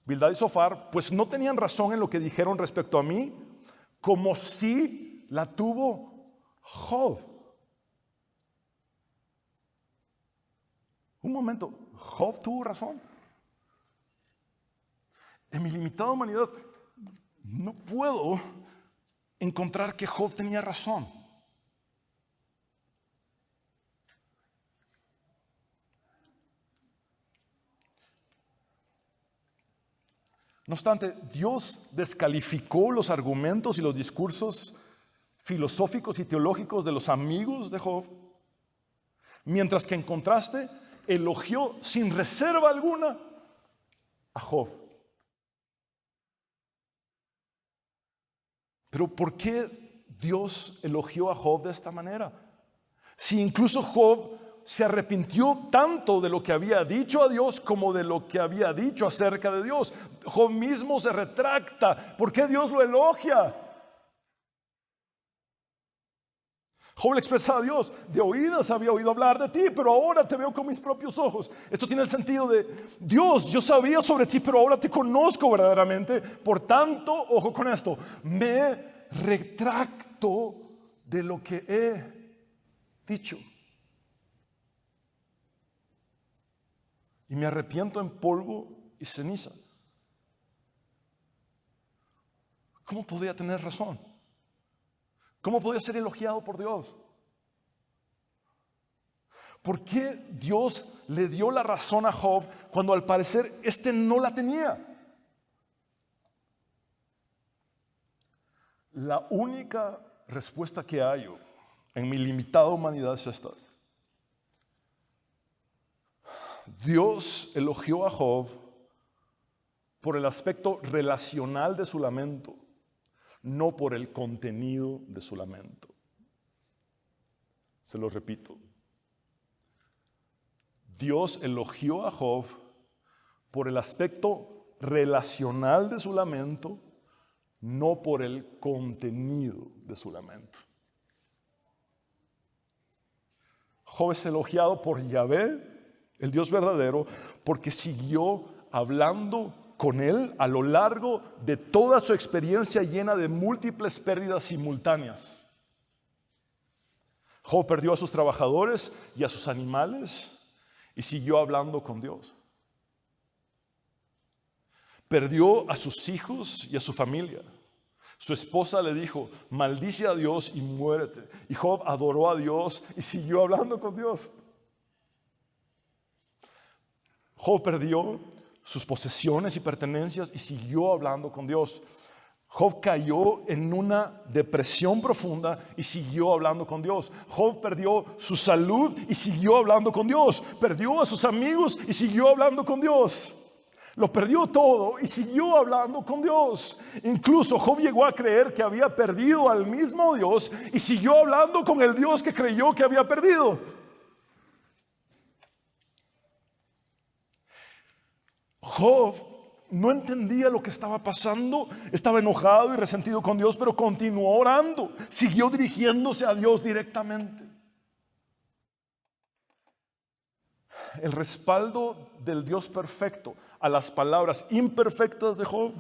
Bildad y Zofar, pues no tenían razón en lo que dijeron respecto a mí, como si la tuvo Job. Un momento, Job tuvo razón. En mi limitada humanidad no puedo encontrar que Job tenía razón. No obstante, Dios descalificó los argumentos y los discursos filosóficos y teológicos de los amigos de Job, mientras que en contraste elogió sin reserva alguna a Job. Pero ¿por qué Dios elogió a Job de esta manera? Si incluso Job se arrepintió tanto de lo que había dicho a Dios como de lo que había dicho acerca de Dios. Job mismo se retracta. ¿Por qué Dios lo elogia? Job le expresa a Dios: de oídas había oído hablar de ti, pero ahora te veo con mis propios ojos. Esto tiene el sentido de: Dios, yo sabía sobre ti, pero ahora te conozco verdaderamente. Por tanto, ojo con esto, me retracto de lo que he dicho. Y me arrepiento en polvo y ceniza. ¿Cómo podía tener razón? ¿Cómo podía ser elogiado por Dios? ¿Por qué Dios le dio la razón a Job cuando al parecer éste no la tenía? La única respuesta que hallo en mi limitada humanidad es esta. Dios elogió a Job por el aspecto relacional de su lamento, no por el contenido de su lamento. Se lo repito. Dios elogió a Job por el aspecto relacional de su lamento, no por el contenido de su lamento. Job es elogiado por Yahvé, el Dios verdadero, porque siguió hablando con él a lo largo de toda su experiencia llena de múltiples pérdidas simultáneas. Job perdió a sus trabajadores y a sus animales y siguió hablando con Dios. Perdió a sus hijos y a su familia. Su esposa le dijo: maldice a Dios y muérete. Y Job adoró a Dios y siguió hablando con Dios. Job perdió sus posesiones y pertenencias y siguió hablando con Dios. Job cayó en una depresión profunda y siguió hablando con Dios. Job perdió su salud y siguió hablando con Dios. Perdió a sus amigos y siguió hablando con Dios. Lo perdió todo y siguió hablando con Dios. Incluso Job llegó a creer que había perdido al mismo Dios y siguió hablando con el Dios que creyó que había perdido. Job no entendía lo que estaba pasando, estaba enojado y resentido con Dios, pero continuó orando, siguió dirigiéndose a Dios directamente. El respaldo del Dios perfecto a las palabras imperfectas de Job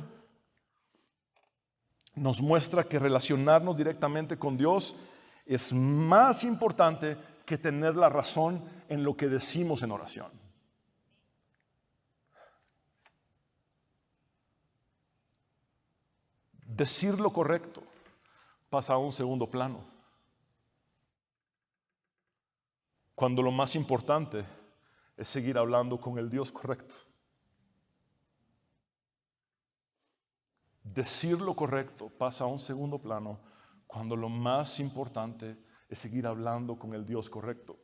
nos muestra que relacionarnos directamente con Dios es más importante que tener la razón en lo que decimos en oración. Decir lo correcto pasa a un segundo plano, cuando lo más importante es seguir hablando con el Dios correcto. Decir lo correcto pasa a un segundo plano cuando lo más importante es seguir hablando con el Dios correcto.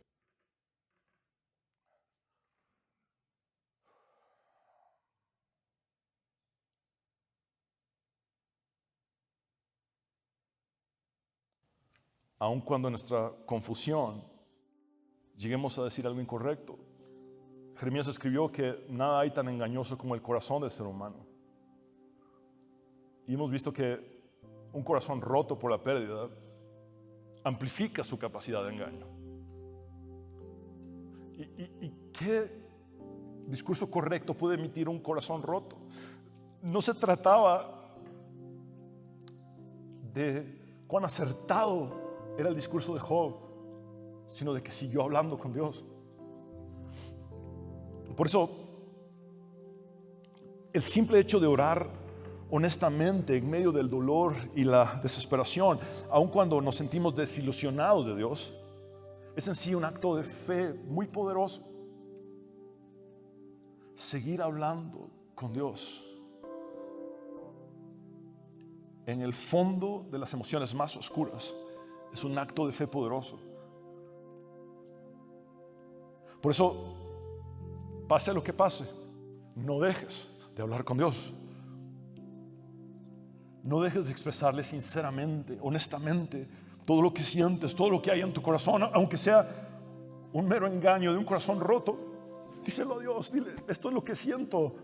Aun cuando en nuestra confusión lleguemos a decir algo incorrecto. Jeremías escribió que nada hay tan engañoso como el corazón del ser humano. Y hemos visto que un corazón roto por la pérdida amplifica su capacidad de engaño. ¿Y qué discurso correcto puede emitir un corazón roto? No se trataba de cuán acertado era el discurso de Job, sino de que siguió hablando con Dios. Por eso, el simple hecho de orar honestamente en medio del dolor y la desesperación, aun cuando nos sentimos desilusionados de Dios, es en sí un acto de fe muy poderoso. Seguir hablando con Dios en el fondo de las emociones más oscuras es un acto de fe poderoso. Por eso, pase lo que pase, no dejes de hablar con Dios. No dejes de expresarle sinceramente, honestamente, todo lo que sientes, todo lo que hay en tu corazón, aunque sea un mero engaño de un corazón roto. Díselo a Dios, dile, esto es lo que siento,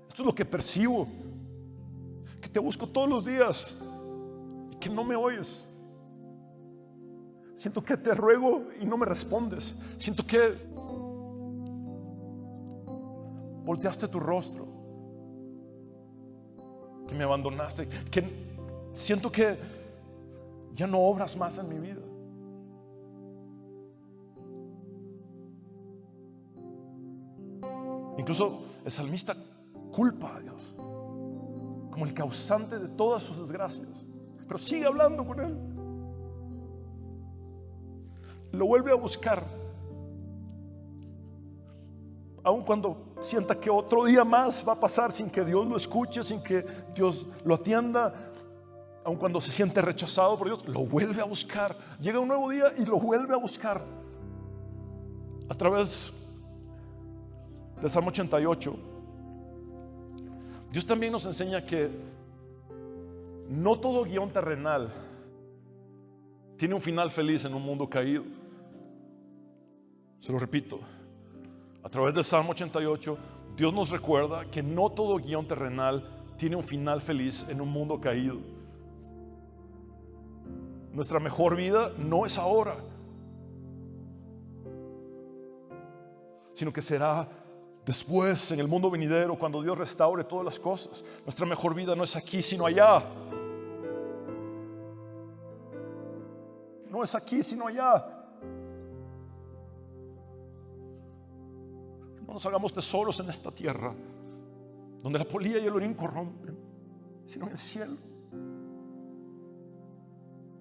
esto es lo que percibo, que te busco todos los días y que no me oyes. Siento que te ruego y no me respondes. Siento que volteaste tu rostro, que me abandonaste, que siento que ya no obras más en mi vida. Incluso el salmista culpa a Dios como el causante de todas sus desgracias, pero sigue hablando con Él. Lo vuelve a buscar, aun cuando sienta que otro día más va a pasar sin que Dios lo escuche, sin que Dios lo atienda. Aun cuando se siente rechazado por Dios, lo vuelve a buscar. Llega un nuevo día y lo vuelve a buscar. A través del Salmo 88, Dios también nos enseña que no todo guión terrenal tiene un final feliz en un mundo caído. Se lo repito, a través del Salmo 88, Dios nos recuerda que no todo guión terrenal tiene un final feliz en un mundo caído. Nuestra mejor vida no es ahora, sino que será después, en el mundo venidero, cuando Dios restaure todas las cosas. Nuestra mejor vida no es aquí, sino allá. No es aquí, sino allá. No nos hagamos tesoros en esta tierra, donde la polilla y el orín corrompen, sino en el cielo,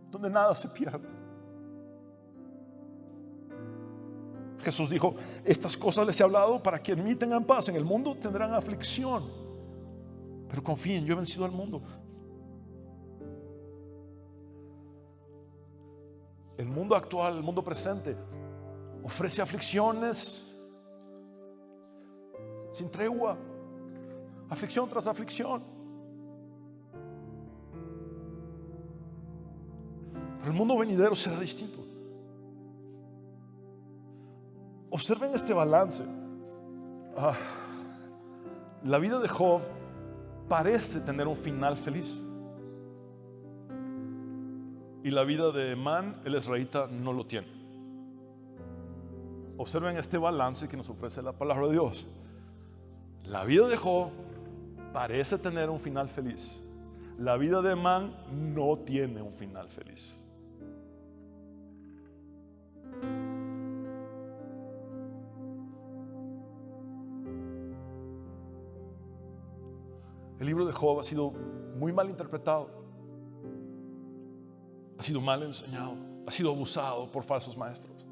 donde nada se pierde. Jesús dijo: estas cosas les he hablado para que en mí tengan paz. En el mundo tendrán aflicción, pero confíen, yo he vencido al mundo. El mundo actual, el mundo presente, ofrece aflicciones sin tregua, aflicción tras aflicción. Pero el mundo venidero será distinto. Observen este balance. La vida de Job parece tener un final feliz, y la vida de Emán, el israelita, no lo tiene. Observen este balance que nos ofrece la palabra de Dios. La vida de Job parece tener un final feliz. La vida de man no tiene un final feliz. El libro de Job ha sido muy mal interpretado, ha sido mal enseñado, ha sido abusado por falsos maestros.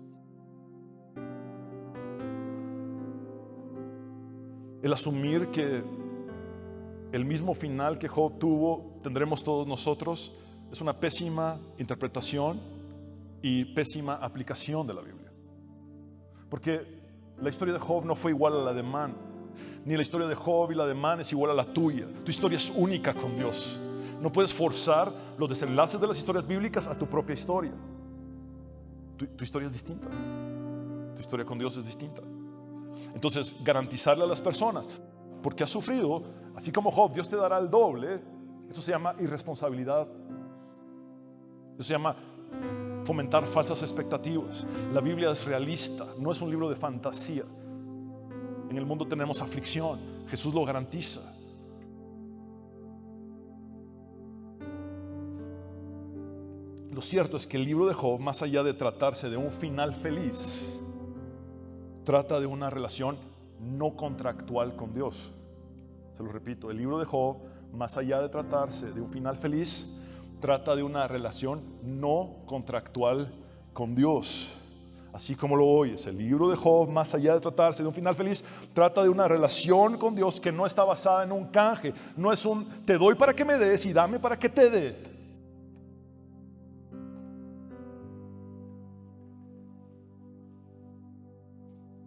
El asumir que el mismo final que Job tuvo tendremos todos nosotros es una pésima interpretación y pésima aplicación de la Biblia. Porque la historia de Job no fue igual a la de Man, ni la historia de Job y la de Man es igual a la tuya. Tu historia es única con Dios. No puedes forzar los desenlaces de las historias bíblicas a tu propia historia. Tu historia es distinta. Tu historia con Dios es distinta. Entonces, garantizarle a las personas, porque has sufrido, así como Job, Dios te dará el doble. Eso se llama irresponsabilidad. Eso se llama fomentar falsas expectativas. La Biblia es realista, no es un libro de fantasía. En el mundo tenemos aflicción, Jesús lo garantiza. Lo cierto es que el libro de Job, más allá de tratarse de un final feliz, trata de una relación no contractual con Dios. Se lo repito, el libro de Job, más allá de tratarse de un final feliz, trata de una relación no contractual con Dios. Así como lo oyes, el libro de Job, más allá de tratarse de un final feliz, trata de una relación con Dios que no está basada en un canje. No es un te doy para que me des y dame para que te dé.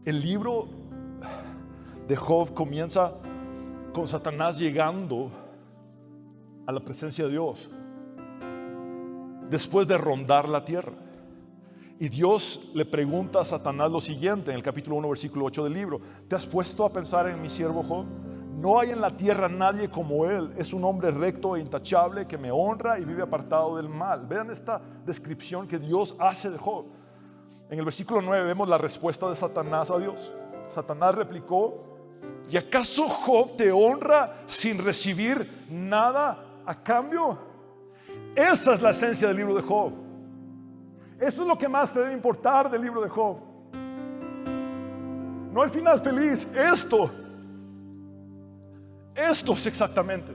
El libro de Job comienza con Satanás llegando a la presencia de Dios después de rondar la tierra. Y Dios le pregunta a Satanás lo siguiente en el capítulo 1 versículo 8 del libro: ¿te has puesto a pensar en mi siervo Job? No hay en la tierra nadie como él. Es un hombre recto e intachable que me honra y vive apartado del mal. Vean esta descripción que Dios hace de Job. En el versículo 9 vemos la respuesta de Satanás a Dios. Satanás replicó: ¿y acaso Job te honra sin recibir nada a cambio? Esa es la esencia del libro de Job. Eso es lo que más te debe importar del libro de Job. No el final feliz, esto es exactamente.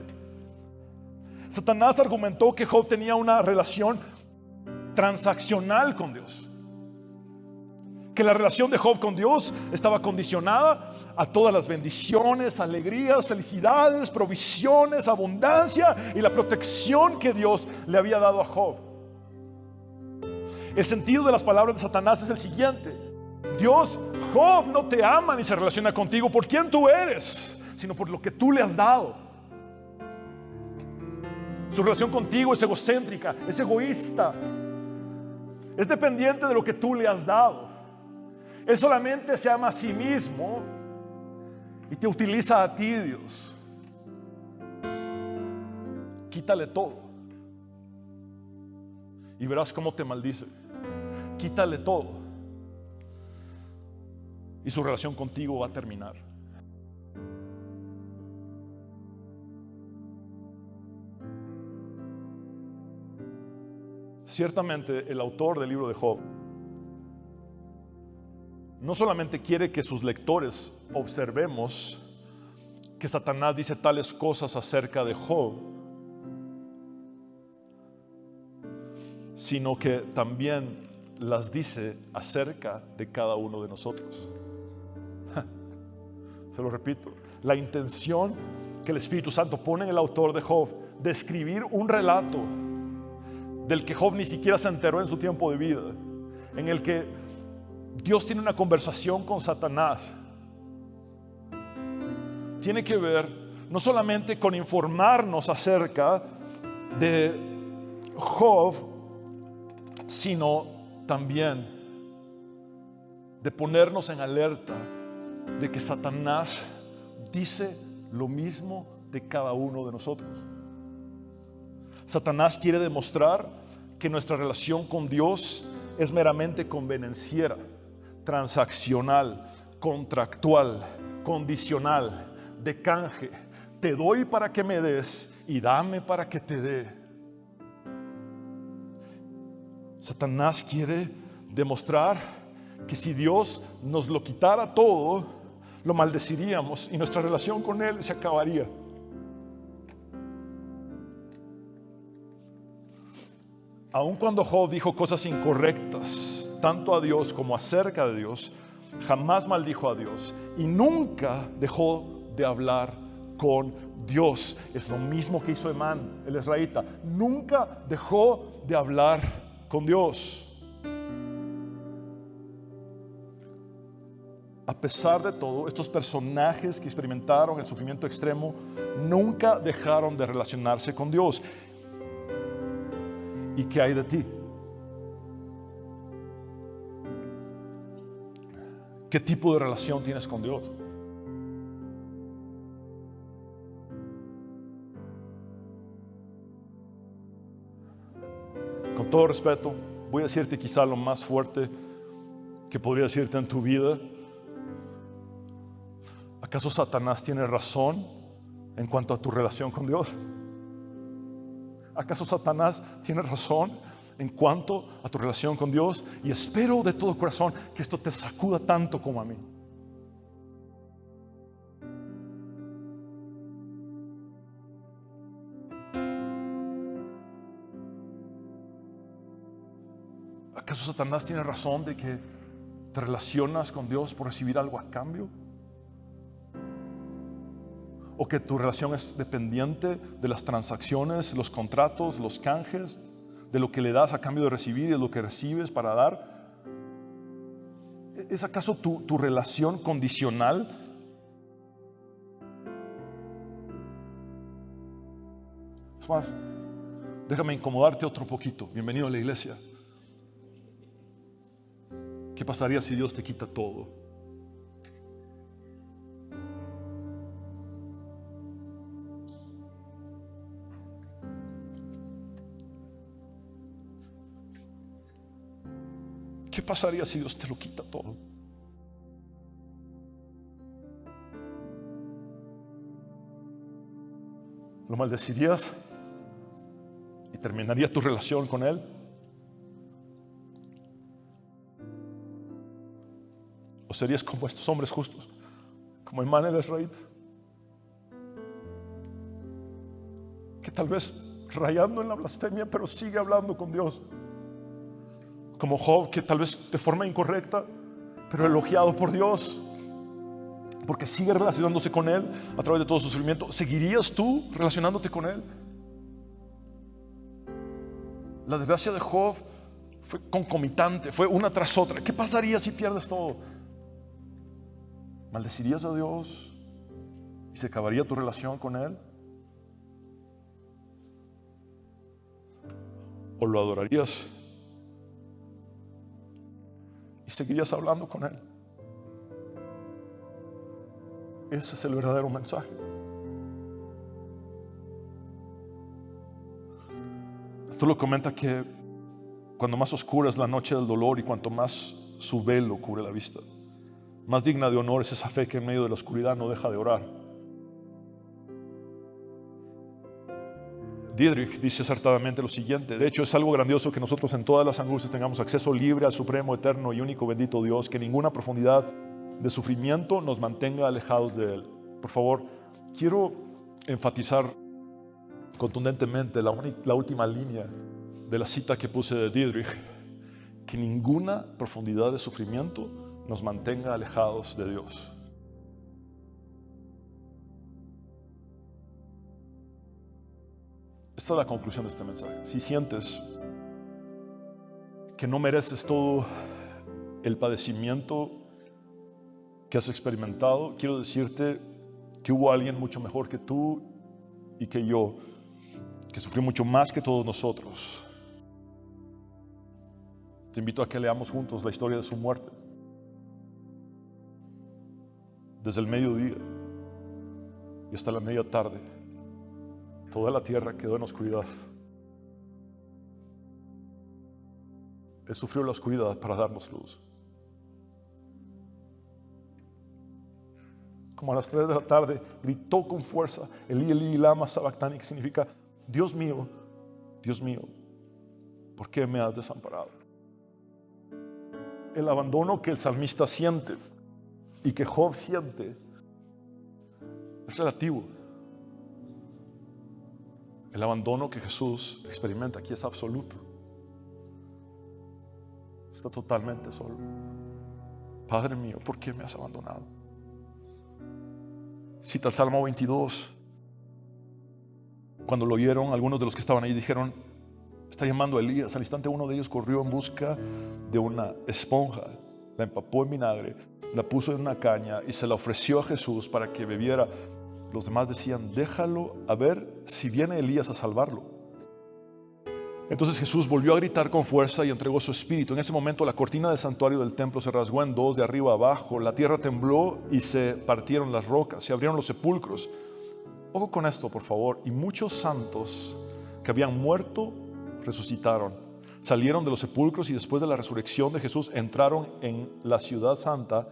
Satanás argumentó que Job tenía una relación transaccional con Dios, que la relación de Job con Dios estaba condicionada a todas las bendiciones, alegrías, felicidades, provisiones, abundancia y la protección que Dios le había dado a Job. El sentido de las palabras de Satanás es el siguiente: Dios, Job no te ama ni se relaciona contigo por quien tú eres, sino por lo que tú le has dado. Su relación contigo es egocéntrica, es egoísta, es dependiente de lo que tú le has dado. Él solamente se ama a sí mismo y te utiliza a ti, Dios. Quítale todo y verás cómo te maldice. Quítale todo y su relación contigo va a terminar. Ciertamente el autor del libro de Job no solamente quiere que sus lectores observemos que Satanás dice tales cosas acerca de Job, sino que también las dice acerca de cada uno de nosotros. Se lo repito, la intención que el Espíritu Santo pone en el autor de Job de escribir un relato del que Job ni siquiera se enteró en su tiempo de vida, en el que Dios tiene una conversación con Satanás, tiene que ver no solamente con informarnos acerca de Job, sino también de ponernos en alerta de que Satanás dice lo mismo de cada uno de nosotros. Satanás quiere demostrar que nuestra relación con Dios es meramente convenenciera, transaccional, contractual, condicional, de canje, te doy para que me des y dame para que te dé. Satanás quiere demostrar que si Dios nos lo quitara todo, lo maldeciríamos y nuestra relación con Él se acabaría. Aun cuando Job dijo cosas incorrectas, tanto a Dios como acerca de Dios, jamás maldijo a Dios y nunca dejó de hablar con Dios. Es lo mismo que hizo Emán, el israelita. Nunca dejó de hablar con Dios. A pesar de todo, estos personajes que experimentaron el sufrimiento extremo nunca dejaron de relacionarse con Dios. ¿Y qué hay de ti? ¿Qué tipo de relación tienes con Dios? Con todo respeto, voy a decirte quizá lo más fuerte que podría decirte en tu vida. ¿Acaso Satanás tiene razón en cuanto a tu relación con Dios? ¿Acaso Satanás tiene razón en cuanto a tu relación con Dios? Y espero de todo corazón que esto te sacuda tanto como a mí. ¿Acaso Satanás tiene razón de que te relacionas con Dios por recibir algo a cambio? ¿O que tu relación es dependiente de las transacciones, los contratos, los canjes, de lo que le das a cambio de recibir y de lo que recibes para dar? ¿Es acaso tu relación condicional? Es más, déjame incomodarte otro poquito. Bienvenido a la iglesia. ¿Qué pasaría si Dios te quita todo? ¿Qué pasaría si Dios te lo quita todo? ¿Lo maldecirías y terminaría tu relación con Él? ¿O serías como estos hombres justos, como Emán el israelita, que tal vez rayando en la blasfemia, pero sigue hablando con Dios? Como Job, que tal vez de forma incorrecta, pero elogiado por Dios, porque sigue relacionándose con Él a través de todo su sufrimiento. ¿Seguirías tú relacionándote con Él? La desgracia de Job fue concomitante, fue una tras otra. ¿Qué pasaría si pierdes todo? ¿Maldecirías a Dios y se acabaría tu relación con Él? ¿O lo adorarías y seguirías hablando con Él? Ese es el verdadero mensaje. Esto comenta que cuando más oscura es la noche del dolor y cuanto más su velo cubre la vista, más digna de honor es esa fe que en medio de la oscuridad no deja de orar. Dietrich dice acertadamente lo siguiente: de hecho, es algo grandioso que nosotros en todas las angustias tengamos acceso libre al supremo, eterno y único bendito Dios, que ninguna profundidad de sufrimiento nos mantenga alejados de Él. Por favor, quiero enfatizar contundentemente la última línea de la cita que puse de Dietrich: que ninguna profundidad de sufrimiento nos mantenga alejados de Dios. Esta es la conclusión de este mensaje. Si sientes que no mereces todo el padecimiento que has experimentado, quiero decirte que hubo alguien mucho mejor que tú y que yo, que sufrió mucho más que todos nosotros. Te invito a que leamos juntos la historia de su muerte. Desde el mediodía y hasta la media tarde, toda la tierra quedó en oscuridad. Él sufrió la oscuridad para darnos luz. como a las 3 de la tarde, gritó con fuerza, Elí, Elí, lama sabactani, que significa, Dios mío, ¿por qué me has desamparado? El abandono que el salmista siente y que Job siente es relativo. El abandono que Jesús experimenta aquí es absoluto. Está totalmente solo. Padre mío, ¿por qué me has abandonado? Cita el Salmo 22. Cuando lo oyeron, algunos de los que estaban ahí dijeron, está llamando a Elías. Al instante uno de ellos corrió en busca de una esponja, la empapó en vinagre, la puso en una caña y se la ofreció a Jesús para que bebiera. Los demás decían, déjalo a ver si viene Elías a salvarlo. Entonces Jesús volvió a gritar con fuerza y entregó su espíritu. En ese momento la cortina del santuario del templo se rasgó en dos de arriba a abajo. La tierra tembló y se partieron las rocas, se abrieron los sepulcros. Ojo con esto, por favor. Y muchos santos que habían muerto resucitaron. Salieron de los sepulcros y después de la resurrección de Jesús entraron en la ciudad santa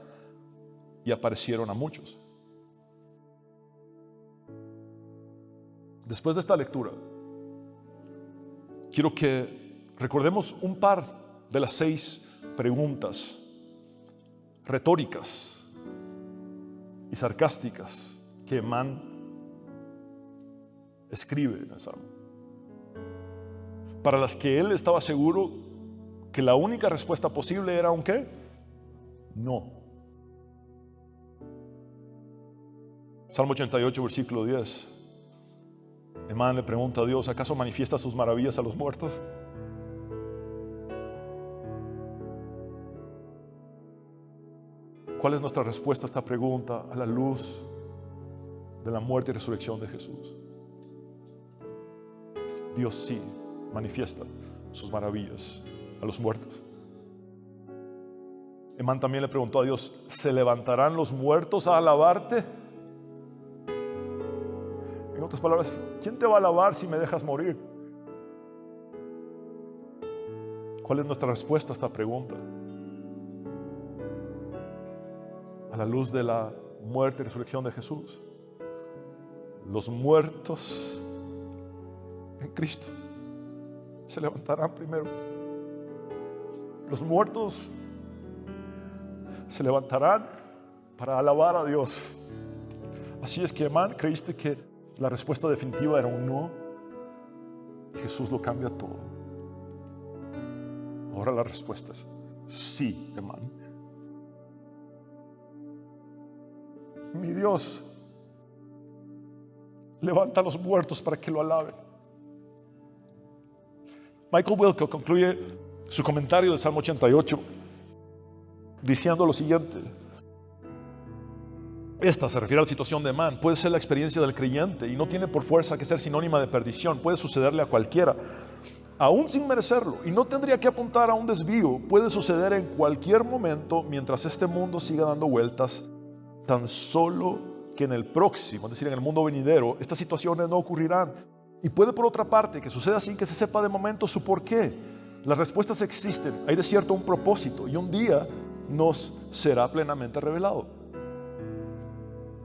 y aparecieron a muchos. Después de esta lectura, quiero que recordemos un par de las 6 preguntas retóricas y sarcásticas que Emán escribe en el Salmo, para las que él estaba seguro que la única respuesta posible era un ¿qué? No. Salmo 88, versículo 10. Emán le pregunta a Dios, ¿acaso manifiesta sus maravillas a los muertos? ¿Cuál es nuestra respuesta a esta pregunta a la luz de la muerte y resurrección de Jesús? Dios sí manifiesta sus maravillas a los muertos. Emán también le preguntó a Dios, ¿se levantarán los muertos a alabarte? En otras palabras, ¿quién te va a alabar si me dejas morir? ¿Cuál es nuestra respuesta a esta pregunta? A la luz de la muerte y resurrección de Jesús, los muertos en Cristo se levantarán primero. Los muertos se levantarán para alabar a Dios. Así es que, Emán, creíste que la respuesta definitiva era un no. Jesús lo cambia todo. Ahora la respuesta es sí, Emán. Mi Dios levanta a los muertos para que lo alaben. Michael Wilco concluye su comentario del Salmo 88 diciendo lo siguiente. Esta se refiere a la situación de Emán. Puede ser la experiencia del creyente y no tiene por fuerza que ser sinónima de perdición. Puede sucederle a cualquiera, aún sin merecerlo, y no tendría que apuntar a un desvío. Puede suceder en cualquier momento mientras este mundo siga dando vueltas, tan solo que en el próximo, es decir, en el mundo venidero, estas situaciones no ocurrirán. Y puede, por otra parte, que suceda sin que se sepa de momento su porqué. Las respuestas existen, hay de cierto un propósito y un día nos será plenamente revelado.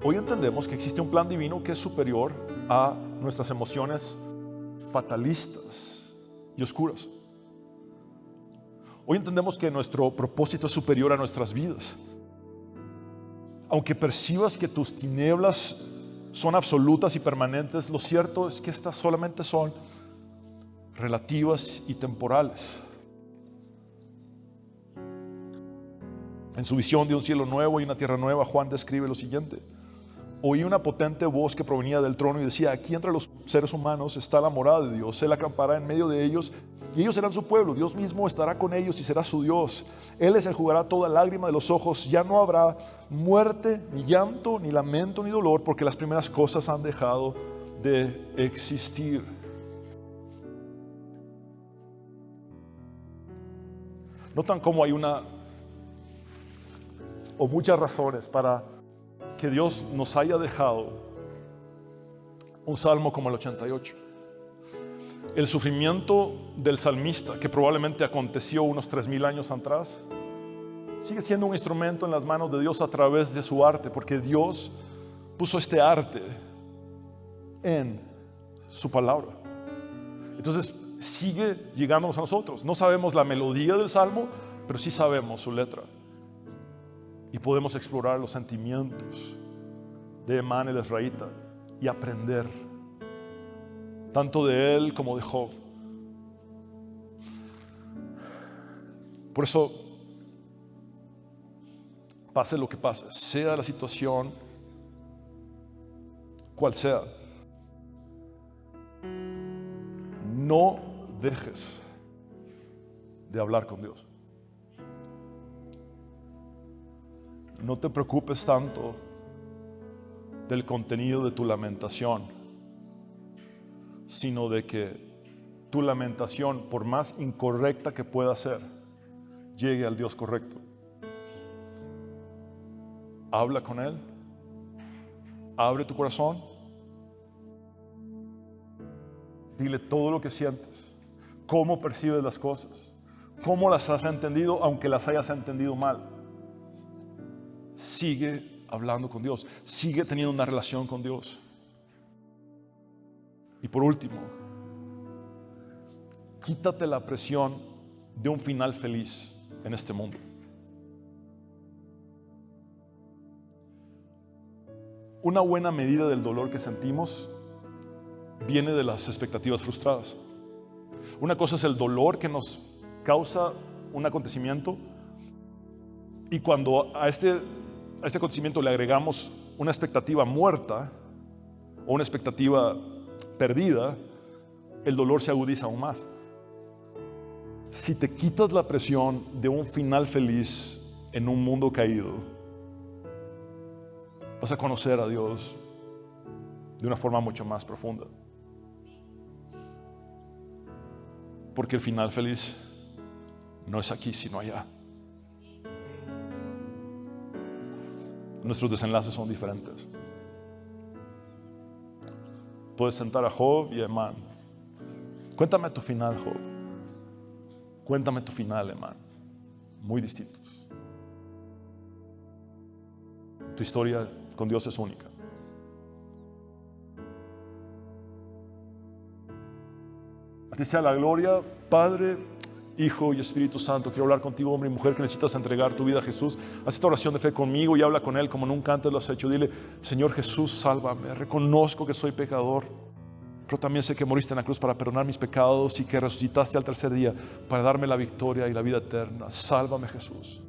Hoy entendemos que existe un plan divino que es superior a nuestras emociones fatalistas y oscuras. Hoy entendemos que nuestro propósito es superior a nuestras vidas. Aunque percibas que tus tinieblas son absolutas y permanentes, lo cierto es que estas solamente son relativas y temporales. En su visión de un cielo nuevo y una tierra nueva, Juan describe lo siguiente: oí una potente voz que provenía del trono y decía, aquí entre los seres humanos está la morada de Dios. Él acampará en medio de ellos y ellos serán su pueblo. Dios mismo estará con ellos y será su Dios. Él les enjugará toda lágrima de los ojos. Ya no habrá muerte, ni llanto, ni lamento, ni dolor, porque las primeras cosas han dejado de existir. Notan cómo hay una o muchas razones para que Dios nos haya dejado un salmo como el 88. El sufrimiento del salmista, que probablemente aconteció unos 3000 años atrás, sigue siendo un instrumento en las manos de Dios a través de su arte, porque Dios puso este arte en su palabra. Entonces sigue llegándonos a nosotros. No sabemos la melodía del salmo, pero sí sabemos su letra. Y podemos explorar los sentimientos de Emán el Ezraíta y aprender tanto de él como de Job. Por eso, pase lo que pase, sea la situación cual sea, no dejes de hablar con Dios. No te preocupes tanto del contenido de tu lamentación, sino de que tu lamentación, por más incorrecta que pueda ser, llegue al Dios correcto. Habla con Él, abre tu corazón, dile todo lo que sientes, cómo percibes las cosas, cómo las has entendido, aunque las hayas entendido mal. Sigue hablando con Dios, sigue teniendo una relación con Dios. Y por último, quítate la presión de un final feliz en este mundo. Una buena medida del dolor que sentimos viene de las expectativas frustradas. Una cosa es el dolor que nos causa un acontecimiento, y cuando a este acontecimiento le agregamos una expectativa muerta o una expectativa perdida, el dolor se agudiza aún más. Si te quitas la presión de un final feliz en un mundo caído, vas a conocer a Dios de una forma mucho más profunda. Porque el final feliz no es aquí, sino allá. Nuestros desenlaces son diferentes. Puedes sentar a Job y a Emán. Cuéntame tu final, Job. Cuéntame tu final, Emán. Muy distintos. Tu historia con Dios es única. A ti sea la gloria, Padre, Hijo y Espíritu Santo. Quiero hablar contigo, hombre y mujer, que necesitas entregar tu vida a Jesús. Haz esta oración de fe conmigo y habla con Él como nunca antes lo has hecho. Dile: Señor Jesús, sálvame. Reconozco que soy pecador, pero también sé que moriste en la cruz para perdonar mis pecados y que resucitaste al tercer día para darme la victoria y la vida eterna. Sálvame, Jesús.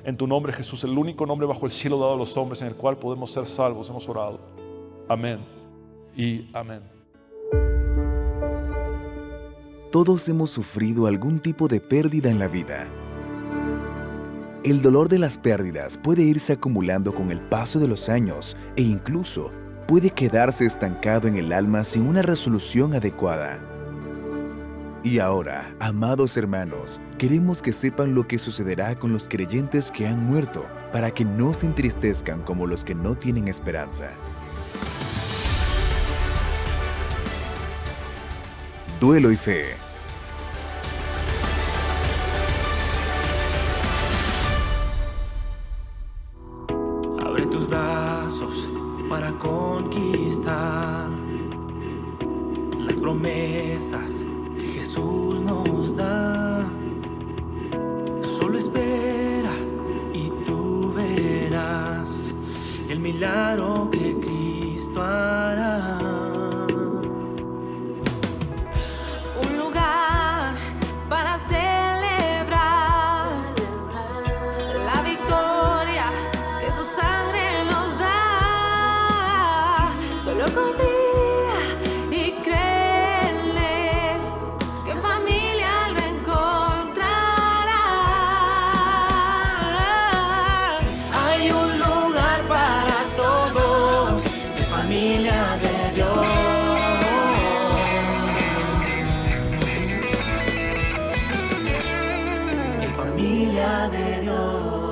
En tu nombre, Jesús, el único nombre bajo el cielo dado a los hombres en el cual podemos ser salvos, hemos orado. Amén y amén. Todos hemos sufrido algún tipo de pérdida en la vida. El dolor de las pérdidas puede irse acumulando con el paso de los años e incluso puede quedarse estancado en el alma sin una resolución adecuada. Y ahora, amados hermanos, queremos que sepan lo que sucederá con los creyentes que han muerto, para que no se entristezcan como los que no tienen esperanza. Duelo y fe. Abre tus brazos para conquistar las promesas que Jesús nos da. Solo espera y tú verás el milagro que Cristo hará. Un lugar para celebrar la victoria que su sangre nos da. Solo confía y créele que en familia lo encontrará. Hay un lugar para todos, en familia de Dios. Familia de Dios.